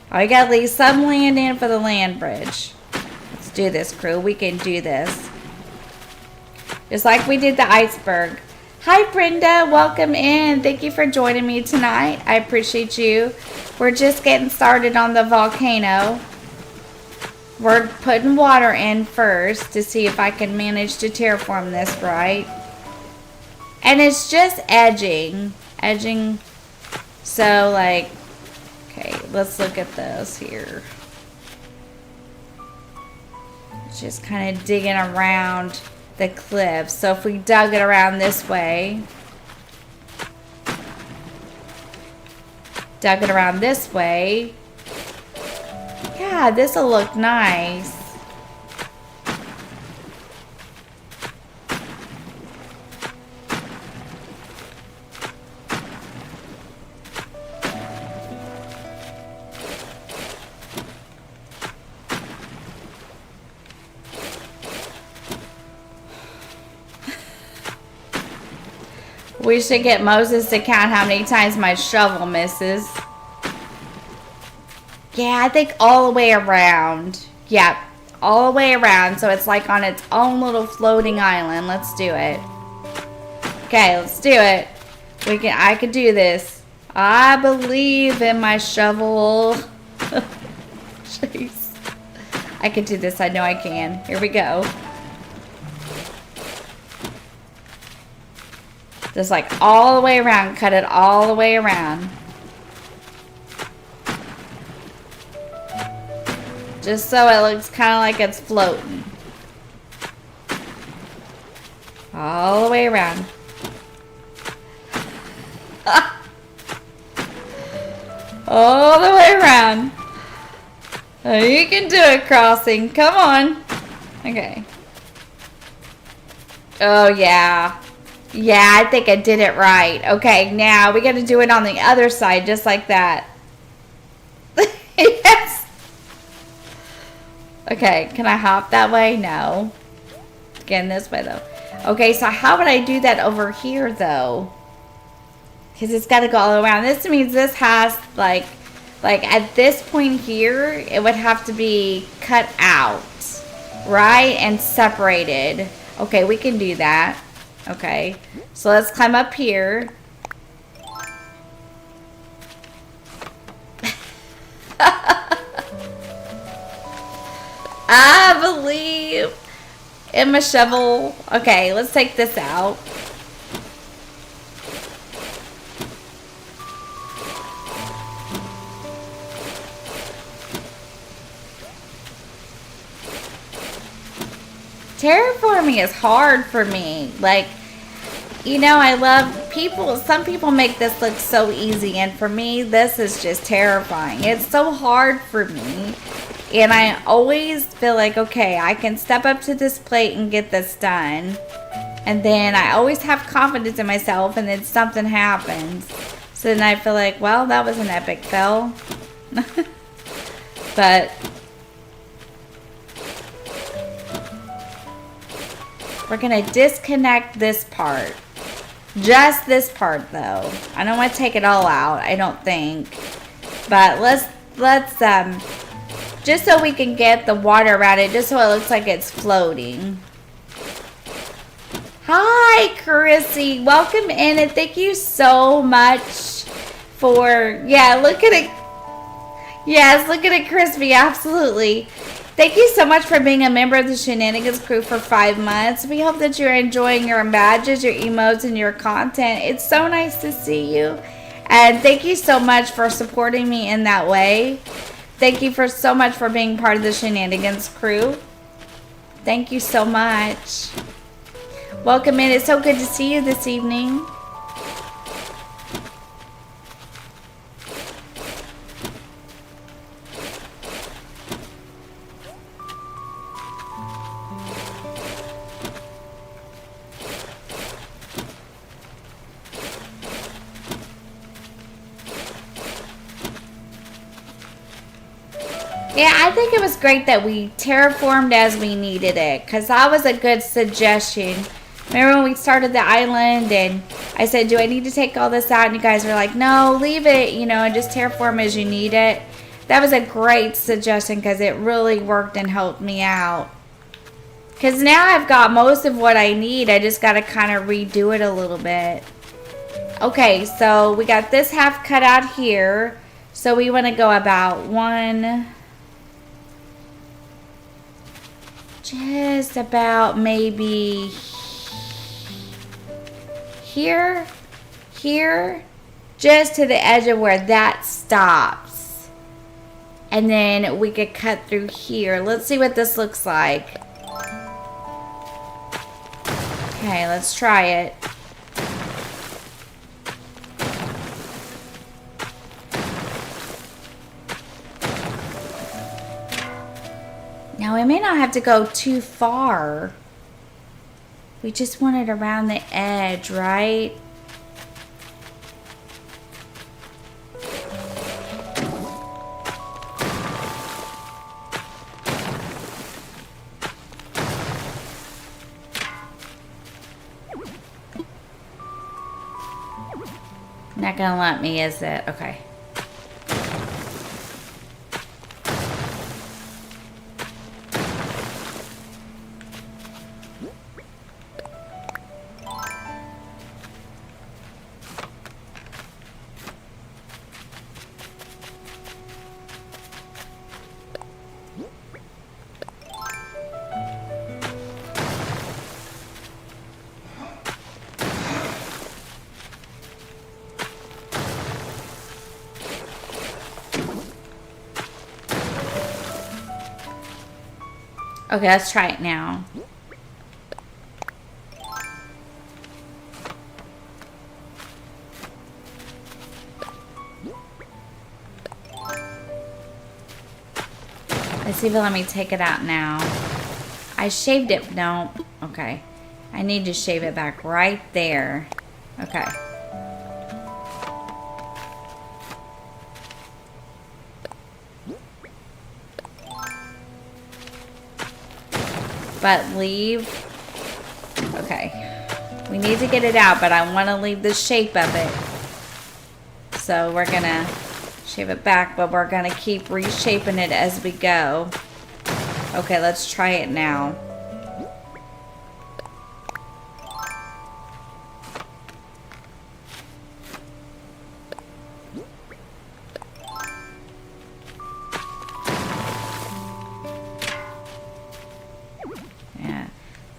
Oh, we gotta leave some land in for the land bridge. Let's do this, crew. We can do this. Just like we did the iceberg. Hi, Brenda. Welcome in. Thank you for joining me tonight. I appreciate you. We're just getting started on the volcano. We're putting water in first to see if I can manage to terraform this right. And it's just edging. Edging. So, like... Okay, let's look at those here. Just kind of digging around the cliff. So if we dug it around this way. Dug it around this way. Yeah, this'll look nice. We should get Moses to count how many times my shovel misses. Yeah, I think all the way around. Yep, all the way around. So it's like on its own little floating island. Let's do it. Okay, let's do it. I can do this. I believe in my shovel. Jeez. I can do this. I know I can. Here we go. Just like all the way around. Cut it all the way around. Just so it looks kind of like it's floating. All the way around. All the way around. Oh, you can do it, Crossing. Come on. Okay. Oh, yeah. Yeah, I think I did it right. Okay, now we got to do it on the other side, just like that. Yes. Okay, can I hop that way? No. Again, this way, though. Okay, so how would I do that over here, though? Because it's got to go all around. This means this has, like at this point here, it would have to be cut out, right? And separated. Okay, we can do that. Okay, so let's climb up here. I believe in my shovel. Okay, let's take this out. Terraforming is hard for me. Like, you know, I love people. Some people make this look so easy, and for me, this is just terrifying. It's so hard for me, and I always feel like, okay, I can step up to this plate and get this done, and then I always have confidence in myself, and then something happens. So then I feel like, well, that was an epic fail. But we're going to disconnect this part. Just this part, though. I don't want to take it all out, I don't think. But let's just so we can get the water around it, just so it looks like it's floating. Hi, Chrissy. Welcome in, and thank you so much for, yeah, look at it. Yes, look at it, Crispy. Absolutely. Thank you so much for being a member of the Shenanigans crew for 5 months. We hope that you're enjoying your badges, your emotes, and your content. It's so nice to see you. And thank you so much for supporting me in that way. Thank you so much for being part of the Shenanigans crew. Thank you so much. Welcome in. It's so good to see you this evening. Yeah, I think it was great that we terraformed as we needed it, because that was a good suggestion. Remember when we started the island and I said, do I need to take all this out? And you guys were like, no, leave it, you know, and just terraform as you need it. That was a great suggestion because it really worked and helped me out. Because now I've got most of what I need. I just got to kind of redo it a little bit. Okay, so we got this half cut out here. So we want to go about just about maybe here, just to the edge of where that stops. And then we could cut through here. Let's see what this looks like. Okay, let's try it. Now, we may not have to go too far. We just want it around the edge, right? Not gonna let me, is it? Okay. Okay, let's try it now. Let's see if it'll let me take it out now. I shaved it. No. Okay. I need to shave it back right there. Okay. But leave. Okay. We need to get it out, but I want to leave the shape of it. So we're going to shave it back, but we're going to keep reshaping it as we go. Okay, let's try it now.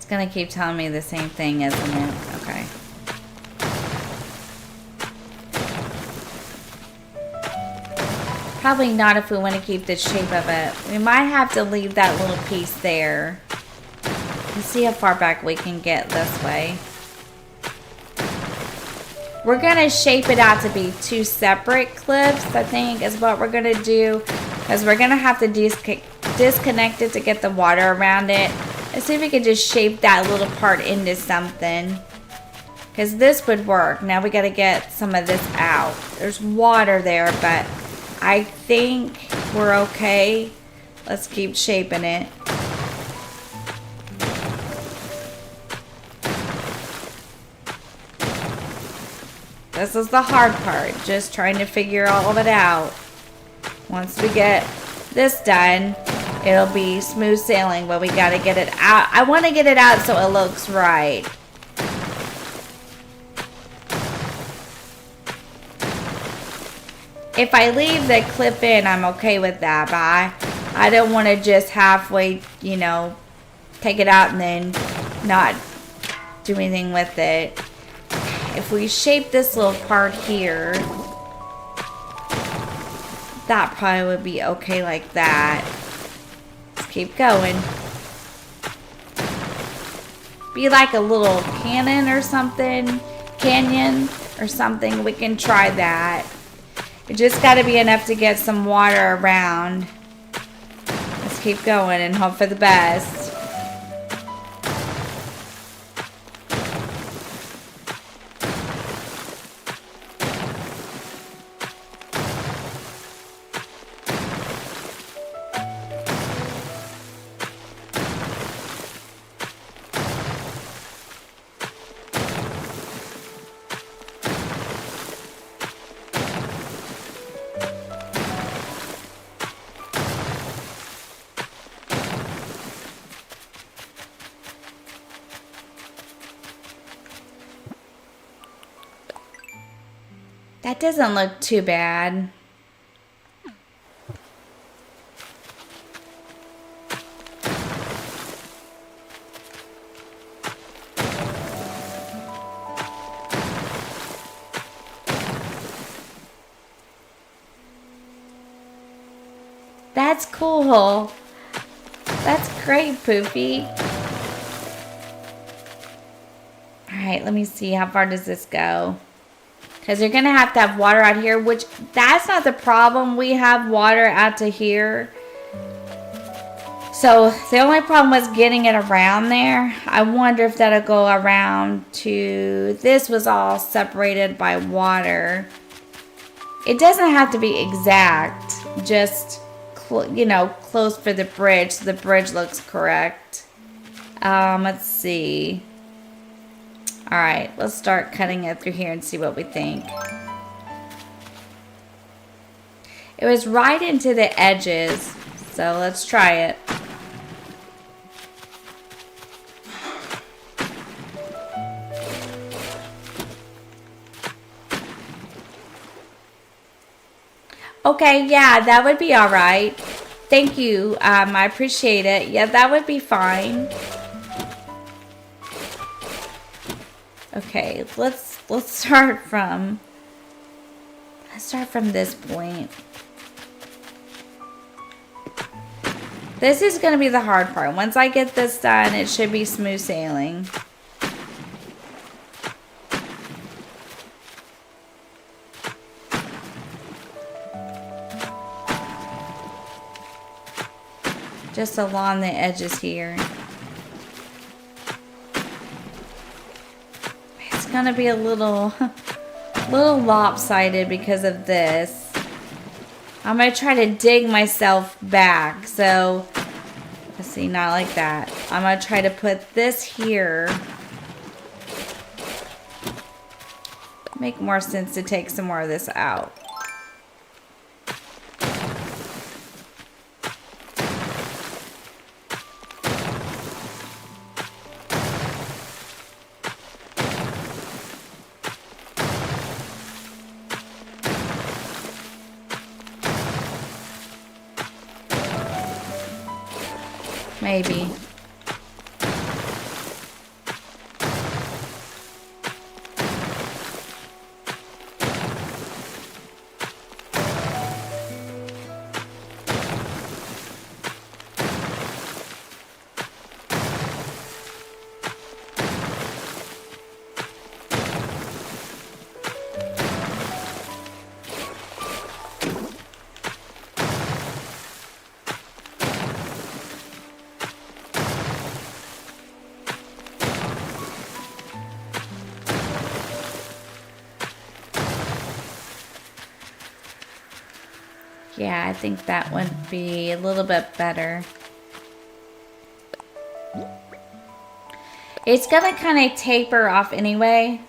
Gonna keep telling me the same thing, isn't it? Okay. Probably not if we want to keep the shape of it. We might have to leave that little piece there. Let's see how far back we can get this way. We're gonna shape it out to be two separate clips, I think, is what we're gonna do. Because we're gonna have to disconnect it to get the water around it. Let's see if we can just shape that little part into something. Because this would work. Now we got to get some of this out. There's water there, but I think we're okay. Let's keep shaping it. This is the hard part. Just trying to figure all of it out. Once we get this done, it'll be smooth sailing, but we gotta get it out. I want to get it out so it looks right. If I leave the clip in, I'm okay with that, but I don't want to just halfway, you know, take it out and then not do anything with it. If we shape this little part here, that probably would be okay like that. Keep going. Be like a little cannon or something. Canyon or something. We can try that. It just got to be enough to get some water around. Let's keep going and hope for the best. That doesn't look too bad. That's cool. That's great, Poofy. Alright, let me see. How far does this go? Because you're going to have water out here, which that's not the problem. We have water out to here. So the only problem was getting it around there. I wonder if that'll go around to, this was all separated by water. It doesn't have to be exact, just, you know, close for the bridge so the bridge looks correct. Let's see. All right, let's start cutting it through here and see what we think. It was right into the edges, so let's try it. Okay, yeah, that would be all right. Thank you. I appreciate it. Yeah, that would be fine. Okay, let's start from this point. This is going to be the hard part. Once I get this done, it should be smooth sailing. Just along the edges here. It's gonna be a little lopsided because of this. I'm gonna try to dig myself back. So, let's see, not like that. I'm gonna try to put this here. Make more sense to take some more of this out. Maybe. Yeah, I think that would be a little bit better. It's gonna kind of taper off anyway.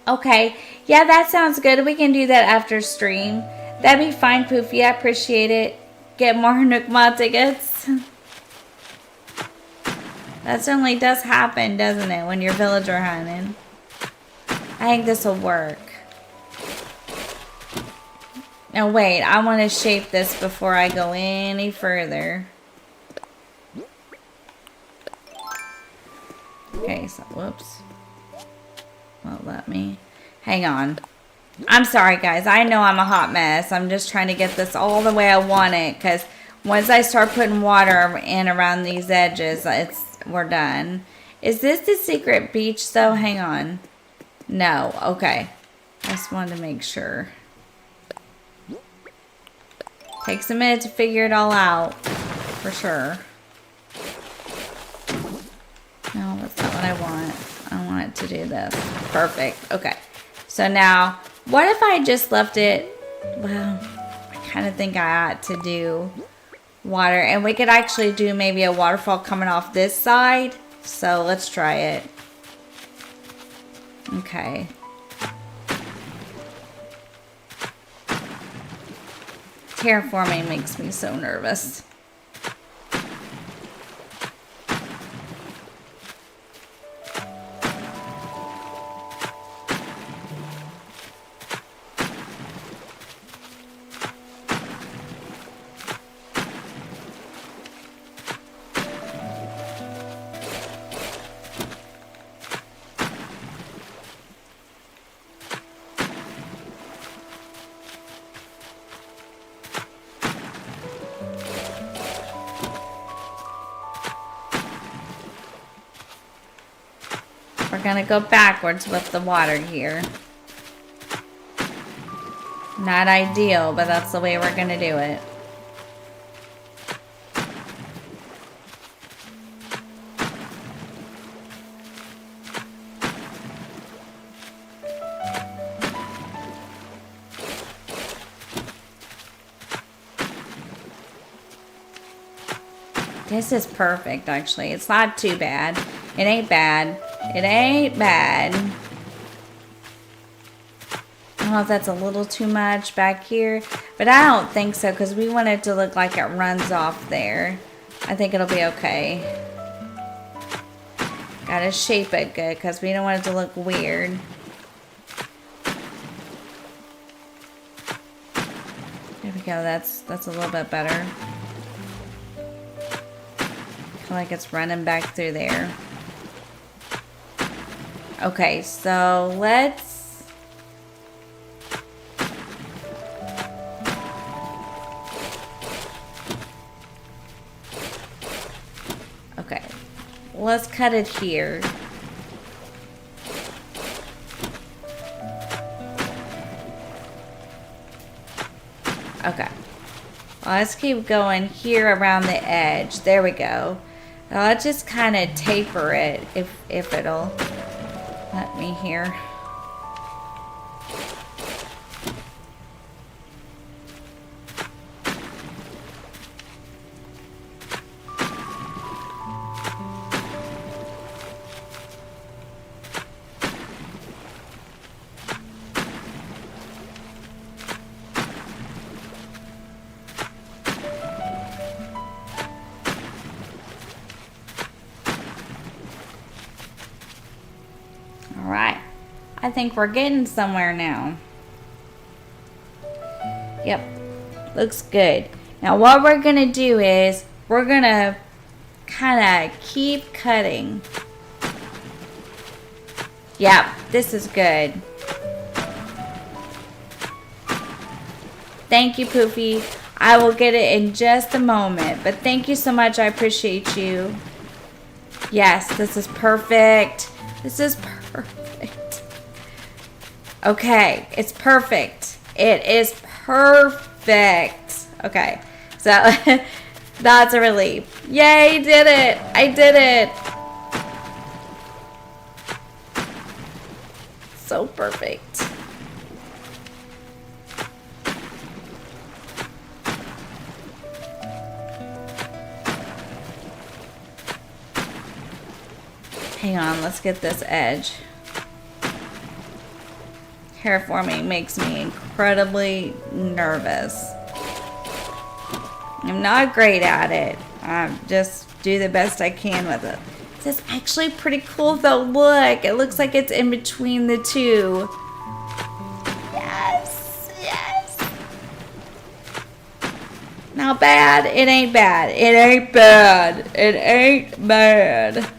Okay, yeah, that sounds good. We can do that after stream. That'd be fine, Poofy. I appreciate it. Get more Nookma tickets. That certainly does happen, doesn't it, when you're villager hunting? I think this will work. Now wait, I want to shape this before I go any further. Okay, so whoops. Won't let me. Hang on. I'm sorry guys, I know I'm a hot mess. I'm just trying to get this all the way I want it, because once I start putting water in around these edges, we're done. Is this the secret beach though? Hang on. No, okay. I just wanted to make sure. Takes a minute to figure it all out, for sure. No, that's not what I want. I want it to do this. Perfect. Okay. So now, what if I just left it? Well, I kind of think I ought to do water. And we could actually do maybe a waterfall coming off this side. So let's try it. Okay. Terraforming makes me so nervous. We're gonna go backwards with the water here. Not ideal, but that's the way we're gonna do it. This is perfect, actually. It's not too bad. It ain't bad. It ain't bad. I don't know if that's a little too much back here, but I don't think so because we want it to look like it runs off there. I think it'll be okay. Gotta shape it good because we don't want it to look weird. There we go. That's a little bit better. I feel like it's running back through there. Okay, so let's... Okay, let's cut it here. Okay. Let's keep going here around the edge. There we go. Now let's just kind of taper it if it'll let me here. Alright, I think we're getting somewhere now. Yep, looks good. Now what we're going to do is, we're going to kind of keep cutting. Yep, this is good. Thank you, Poofy. I will get it in just a moment, but thank you so much. I appreciate you. Yes, this is perfect. This is perfect. Okay, it's perfect. It is perfect. Okay, so that's a relief. Yay, did it. I did it. So perfect. Hang on, let's get this edge. Terraforming makes me incredibly nervous. I'm not great at it. I just do the best I can with it. This is actually pretty cool though. Look, it looks like it's in between the two. Yes, yes. Not bad. It ain't bad. It ain't bad. It ain't bad.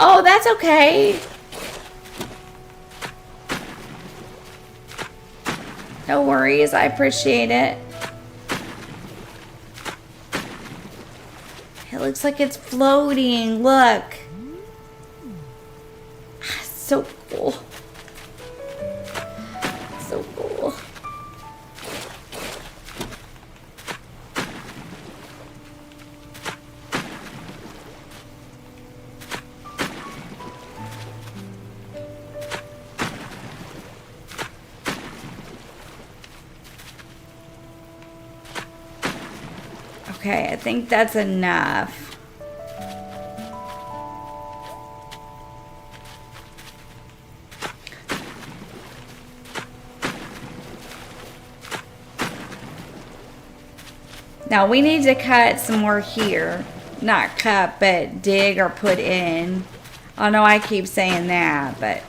Oh, that's okay. No worries. I appreciate it. It looks like it's floating. Look. So cool. So cool. Okay, I think that's enough. Now we need to cut some more here. Not cut, but dig or put in. I know I keep saying that, but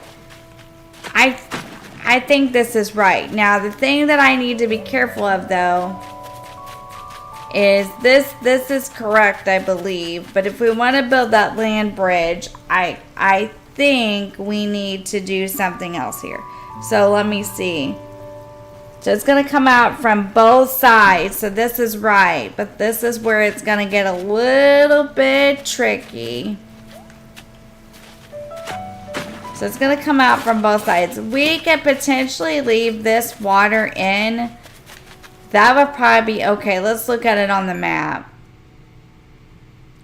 I think this is right. Now the thing that I need to be careful of though is this is correct, I believe, but if we want to build that land bridge, I think we need to do something else here. So let me see. So it's going to come out from both sides, so this is right, but this is where it's going to get a little bit tricky. So it's going to come out from both sides. We could potentially leave this water in. That would probably be okay. Let's look at it on the map.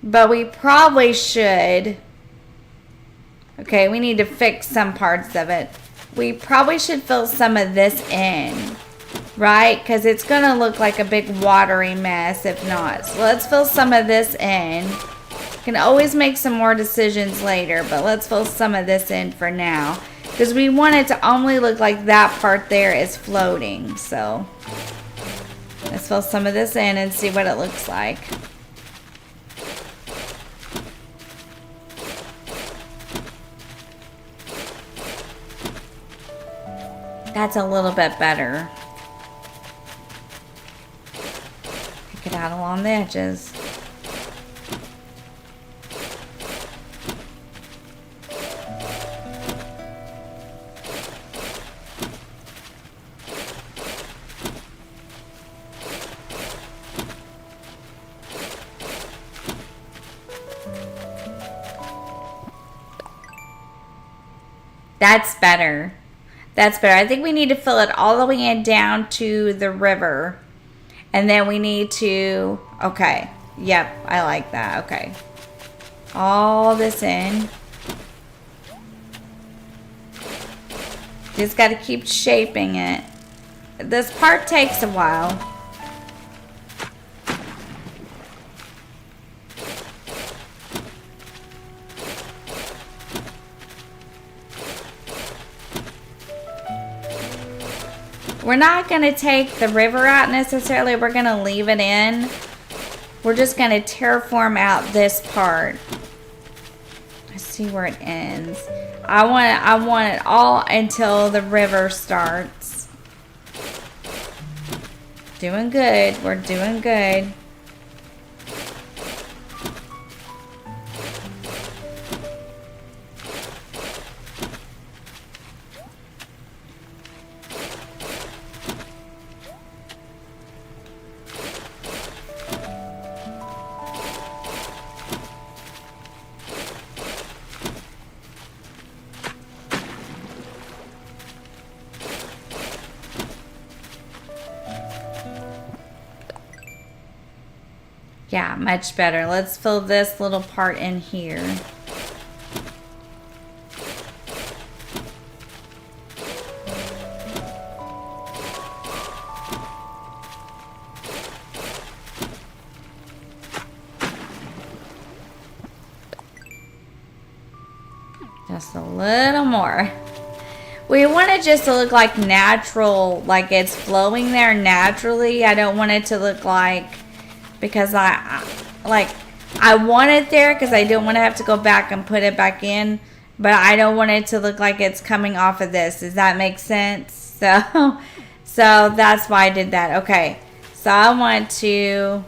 But we probably should. Okay, we need to fix some parts of it. We probably should fill some of this in. Right? Because it's going to look like a big watery mess if not. So let's fill some of this in. Can always make some more decisions later, but let's fill some of this in for now. Because we want it to only look like that part there is floating. So let's fill some of this in and see what it looks like. That's a little bit better. Pick it out along the edges. That's better. That's better. I think we need to fill it all the way in down to the river. And then we need to... Okay. Yep. I like that. Okay. All this in. Just got to keep shaping it. This part takes a while. We're not going to take the river out necessarily. We're going to leave it in. We're just going to terraform out this part. Let's see where it ends. I want it all until the river starts. Doing good. We're doing good. Yeah, much better. Let's fill this little part in here. Just a little more. We want it just to look like natural, like it's flowing there naturally. I don't want it to look like, because I want it there because I don't want to have to go back and put it back in, but I don't want it to look like it's coming off of this. Does that make sense? So that's why I did that. Okay, so I want to...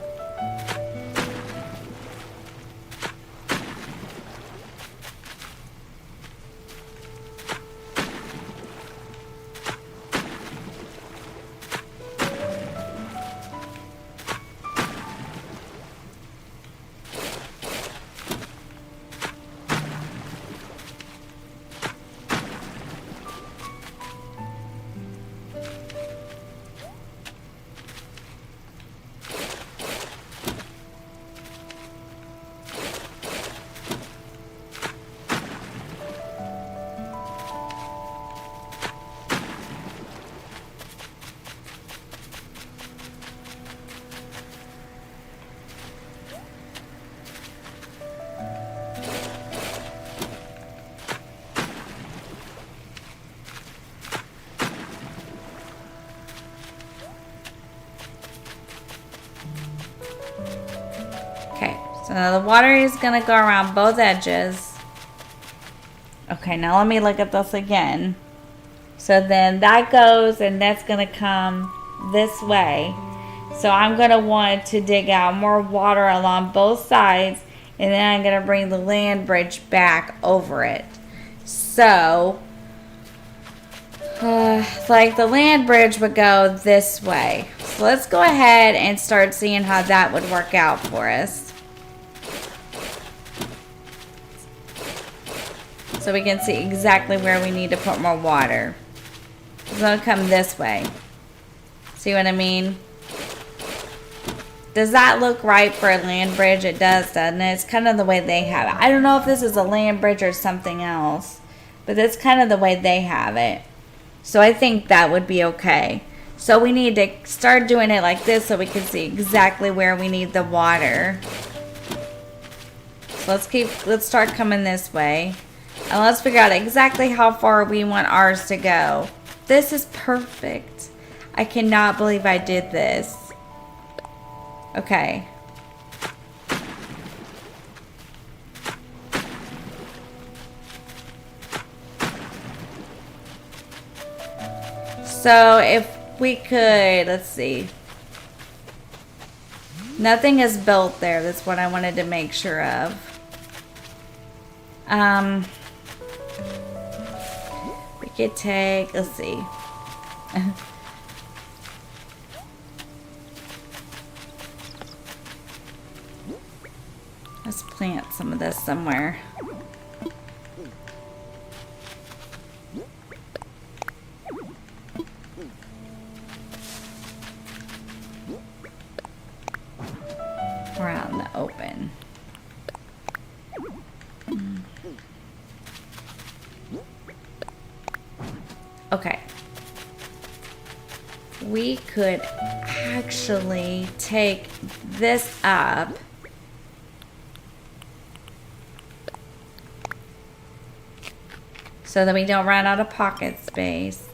So now the water is going to go around both edges. Okay, now let me look at this again. So then that goes, and that's going to come this way. So I'm going to want to dig out more water along both sides, and then I'm going to bring the land bridge back over it. So, like the land bridge would go this way. So let's go ahead and start seeing how that would work out for us. so we can see exactly where we need to put more water. It's gonna come this way. See what I mean? Does that look right for a land bridge? It does, doesn't it? It's kind of the way they have it. I don't know if this is a land bridge or something else, but that's kind of the way they have it. So I think that would be okay. So we need to start doing it like this so we can see exactly where we need the water. So let's start coming this way. And let's figure out exactly how far we want ours to go. This is perfect. I cannot believe I did this. Okay. So if we could, let's see. Nothing is built there. That's what I wanted to make sure of. We could take, let's see. Let's plant some of this somewhere. We're out in the open. Okay. We could actually take this up. So that we don't run out of pocket space.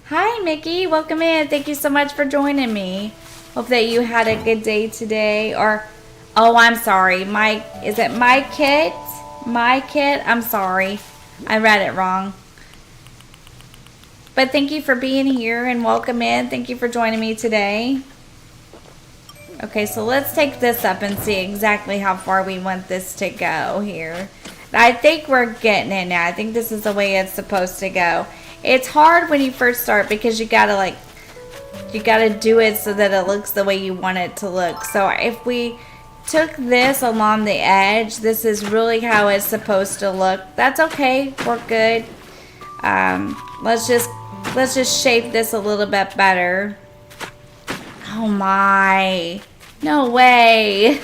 Hi, Mickey. Welcome in. Thank you so much for joining me. Hope that you had a good day today. Or, oh, I'm sorry. Is it my kit? My kit? I'm sorry. I read it wrong. But thank you for being here and welcome in. Thank you for joining me today. Okay, so let's take this up and see exactly how far we want this to go here. I think we're getting it now. I think this is the way it's supposed to go. It's hard when you first start because you gotta do it so that it looks the way you want it to look. So if we took this along the edge, this is really how it's supposed to look. That's okay. We're good. Let's just shape this a little bit better. Oh my. No way.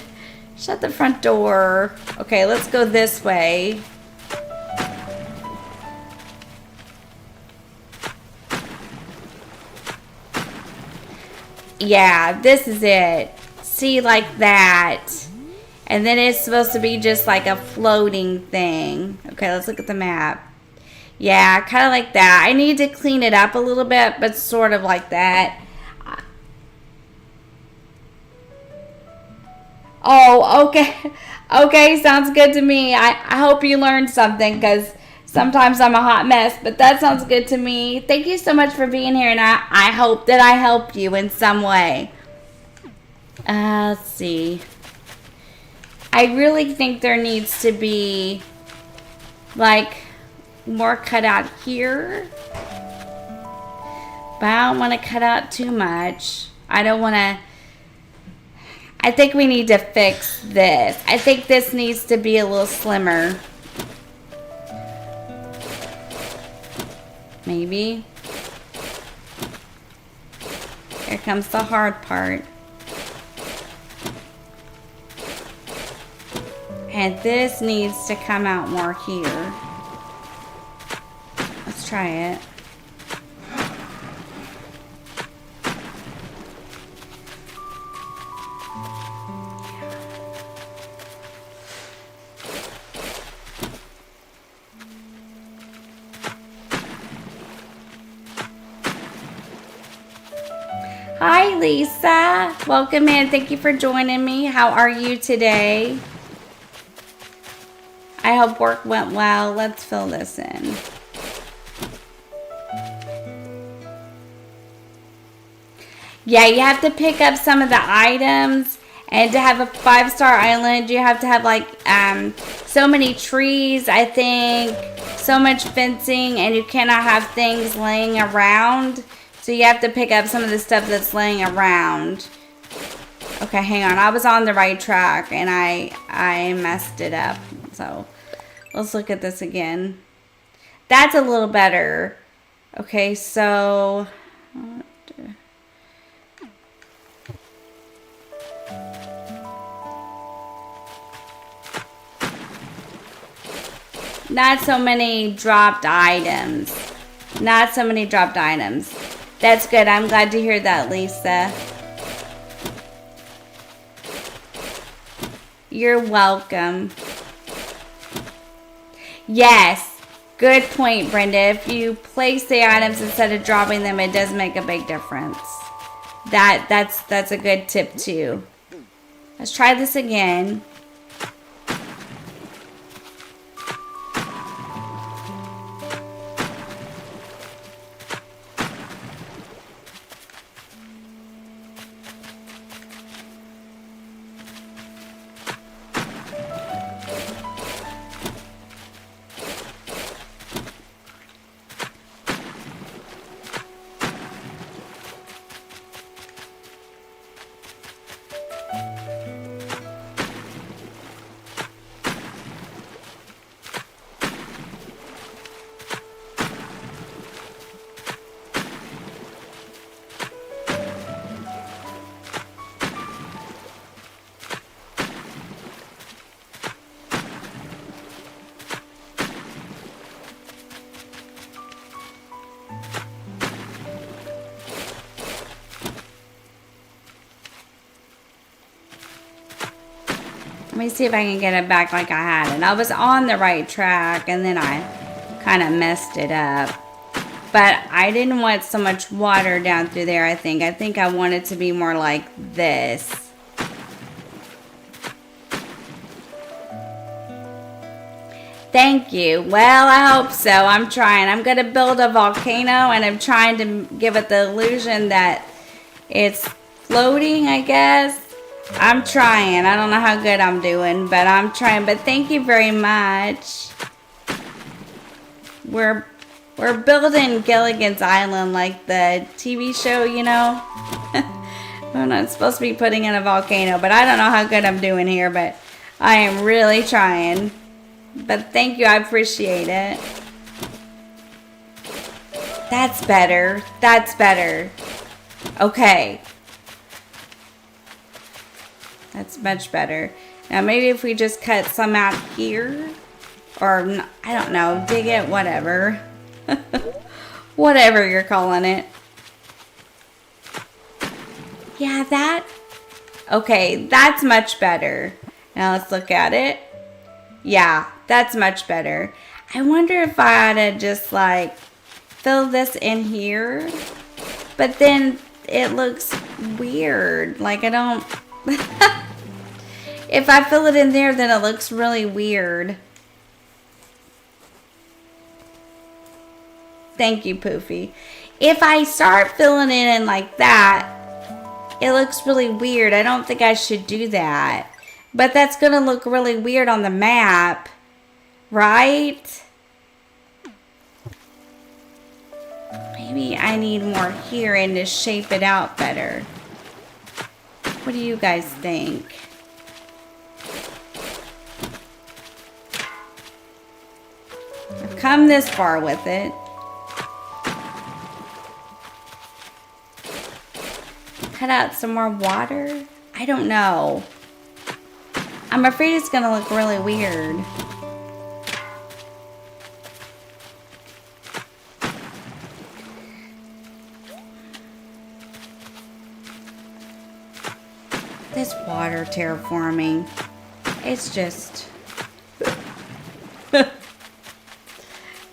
Shut the front door. Okay, let's go this way. Yeah, this is it. See, like that. And then it's supposed to be just like a floating thing. Okay, let's look at the map. Yeah, kind of like that. I need to clean it up a little bit, but sort of like that. Oh, okay. Okay, sounds good to me. I hope you learned something because sometimes I'm a hot mess, but that sounds good to me. Thank you so much for being here, and I hope that I helped you in some way. Let's see. I really think there needs to be like more cut out here. But I don't want to cut out too much. I don't want to. I think we need to fix this. I think this needs to be a little slimmer. Maybe. Here comes the hard part. And this needs to come out more here. Let's try it. Hi, Lisa. Welcome in. Thank you for joining me. How are you today? I hope work went well. Let's fill this in. Yeah, you have to pick up some of the items. And to have a 5-star island, you have to have like so many trees, I think, so much fencing, and you cannot have things laying around. So you have to pick up some of the stuff that's laying around. Okay, hang on. I was on the right track, and I messed it up. So let's look at this again. That's a little better. Okay, so... not so many dropped items. Not so many dropped items. That's good. I'm glad to hear that, Lisa. You're welcome. Yes. Good point, Brenda. If you place the items instead of dropping them, it does make a big difference. That's a good tip too. Let's try this again. Let me see if I can get it back like I had it. I was on the right track, and then I kind of messed it up. But I didn't want so much water down through there, I think. I think I want it to be more like this. Thank you. Well, I hope so. I'm trying. I'm going to build a volcano, and I'm trying to give it the illusion that it's floating, I guess. I'm trying. I don't know how good I'm doing, but I'm trying. But thank you very much. We're building Gilligan's Island like the TV show, you know. I'm not supposed to be putting in a volcano, but I don't know how good I'm doing here, but I am really trying. But thank you. I appreciate it. That's better. That's better. Okay. That's much better. Now maybe if we just cut some out here. Or, I don't know. Dig it. Whatever. Whatever you're calling it. Yeah, that. Okay, that's much better. Now let's look at it. Yeah, that's much better. I wonder if I ought to just like fill this in here. But then it looks weird. Like I don't... If I fill it in there, then it looks really weird. Thank you, Poofy. If I start filling it in like that, it looks really weird. I don't think I should do that. But that's going to look really weird on the map, right? Maybe I need more here and to shape it out better. What do you guys think? I've come this far with it. Cut out some more water? I don't know. I'm afraid it's going to look really weird. This water terraforming, it's just...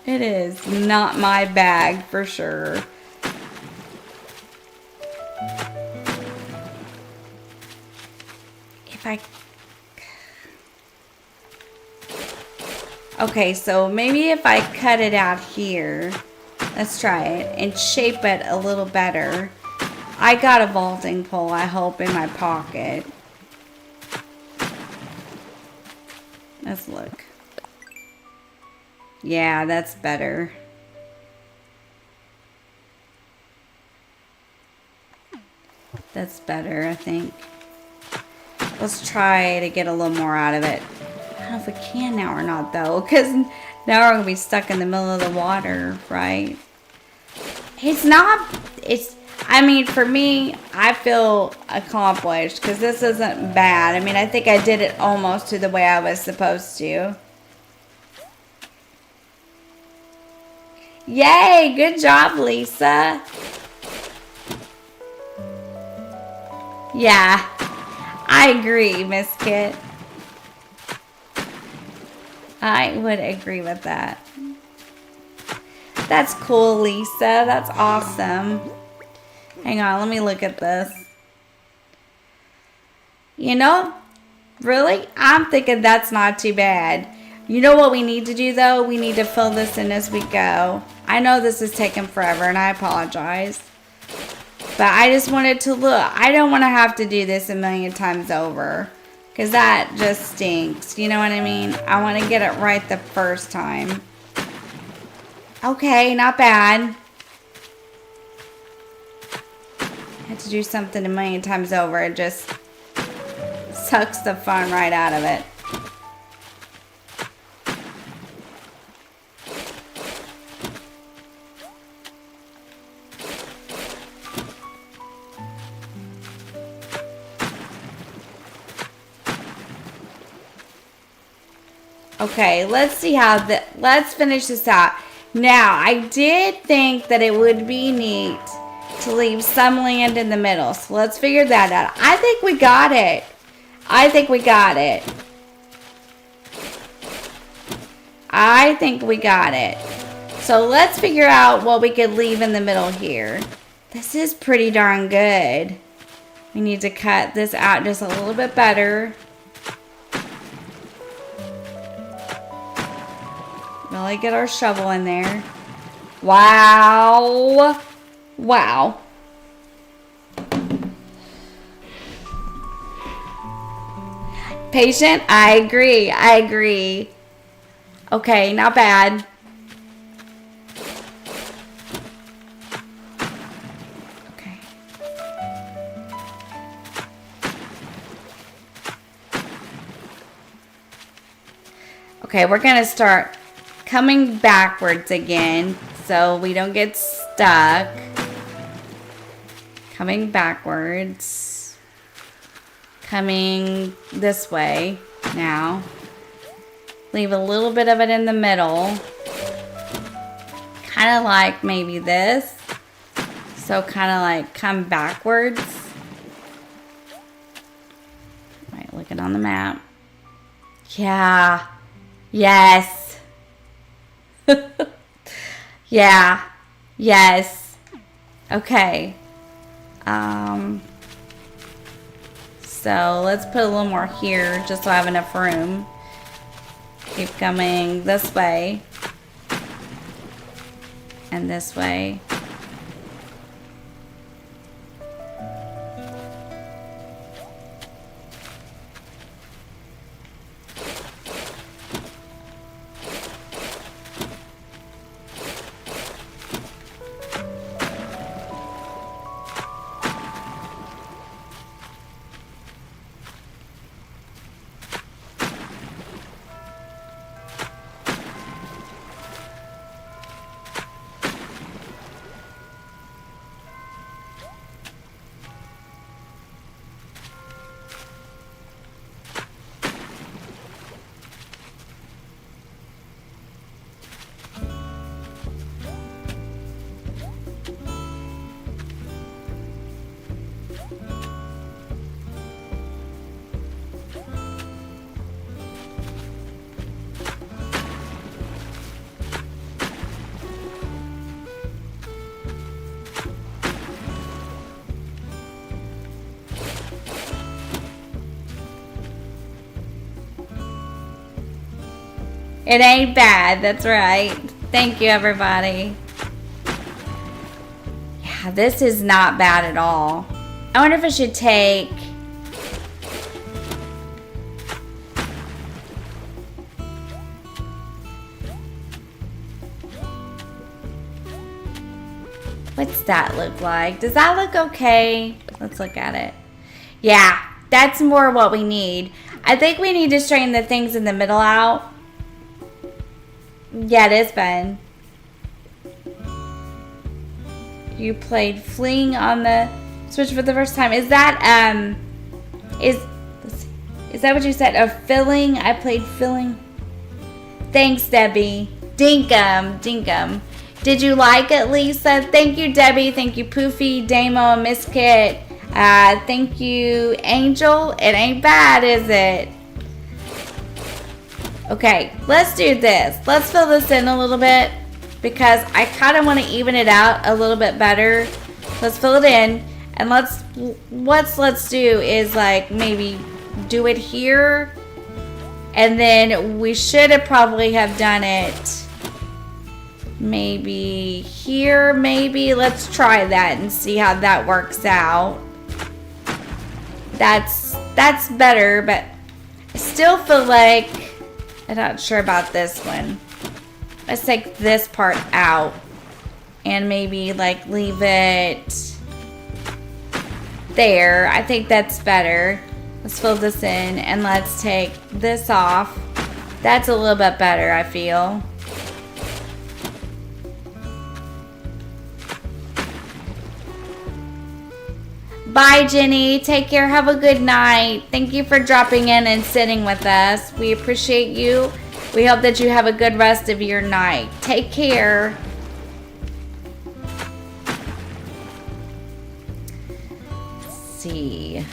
It is not my bag for sure. If I... Okay, so maybe if I cut it out here, let's try it, and shape it a little better. I got a vaulting pole, I hope, in my pocket. Let's look. Yeah, that's better. That's better, I think. Let's try to get a little more out of it. I don't know if we can now or not, though, because now we're going to be stuck in the middle of the water, right? It's not, I mean, for me, I feel accomplished, because this isn't bad. I mean, I think I did it almost to the way I was supposed to. Yay! Good job, Lisa. Yeah, I agree, Miss Kit. I would agree with that. That's cool, Lisa. That's awesome. Hang on, let me look at this. You know, really? I'm thinking that's not too bad. You know what we need to do, though? We need to fill this in as we go. I know this is taking forever, and I apologize. But I just wanted to look. I don't want to have to do this a million times over. Because that just stinks. You know what I mean? I want to get it right the first time. Okay, not bad. I had to do something a million times over. It just sucks the fun right out of it. Okay, let's see how let's finish this out. Now, I did think that it would be neat to leave some land in the middle. So let's figure that out. I think we got it. I think we got it. I think we got it. So let's figure out what we could leave in the middle here. This is pretty darn good. We need to cut this out just a little bit better. Really get our shovel in there. Wow. Wow. Patient? I agree. I agree. Okay, not bad. Okay. Okay, we're going to start coming backwards again so we don't get stuck. Coming backwards. Coming this way now. Leave a little bit of it in the middle. Kind of like maybe this. So kind of like come backwards. Right, looking on the map. Yeah. Yes. Yeah. Yes. Okay. So let's put a little more here just so I have enough room. Keep coming this way. And this way. It ain't bad, that's right. Thank you, everybody. Yeah, this is not bad at all. I wonder if I should take... What's that look like? Does that look okay? Let's look at it. Yeah, that's more what we need. I think we need to straighten the things in the middle out. Yeah, it is fun. You played Fling on the Switch for the first time. Is that is that what you said? A filling? I played filling. Thanks, Debbie. Dinkum. Did you like it, Lisa? Thank you, Debbie. Thank you, Poofy, Damo, Miskit. Thank you, Angel. It ain't bad, is it? Okay, let's do this. Let's fill this in a little bit because I kind of want to even it out a little bit better. Let's fill it in, and let's do is like maybe do it here, and then we should have probably have done it maybe here. Maybe let's try that and see how that works out. That's better, but I still feel like I'm not sure about this one. Let's take this part out and maybe like leave it there. I think that's better. Let's fill this in and let's take this off. That's a little bit better, I feel. Bye, Jenny. Take care. Have a good night. Thank you for dropping in and sitting with us. We appreciate you. We hope that you have a good rest of your night. Take care. Let's see.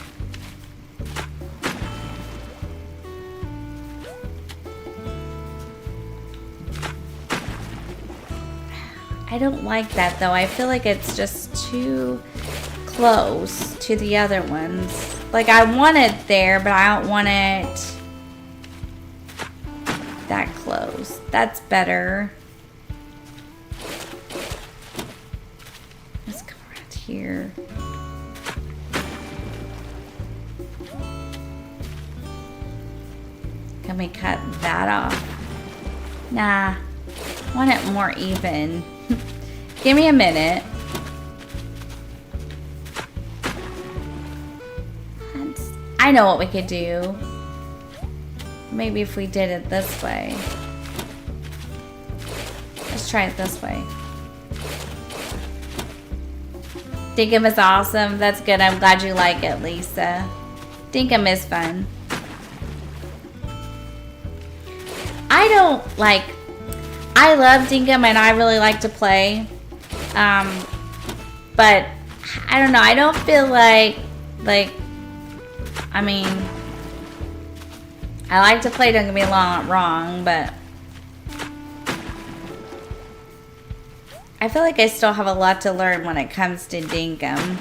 I don't like that though. I feel like it's just too close to the other ones. Like I want it there, but I don't want it that close. That's better. Let's come around here. Can we cut that off? Nah, I want it more even. Give me a minute. I know what we could do. Maybe if we did it this way. Let's try it this way. Dinkum is awesome. That's good. I'm glad you like it, Lisa. Dinkum is fun. I love Dinkum and I really like to play. But I don't know. I don't feel like I mean, I like to play, don't get me wrong, but I feel like I still have a lot to learn when it comes to Dinkum.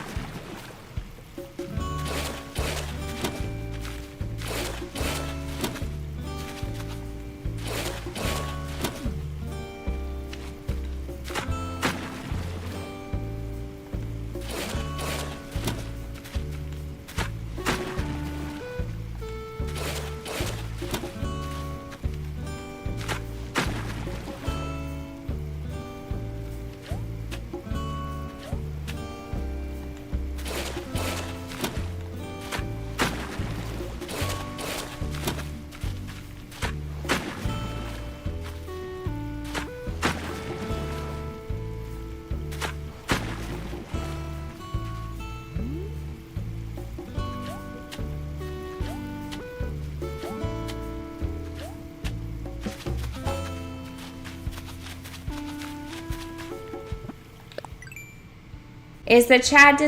Is the chat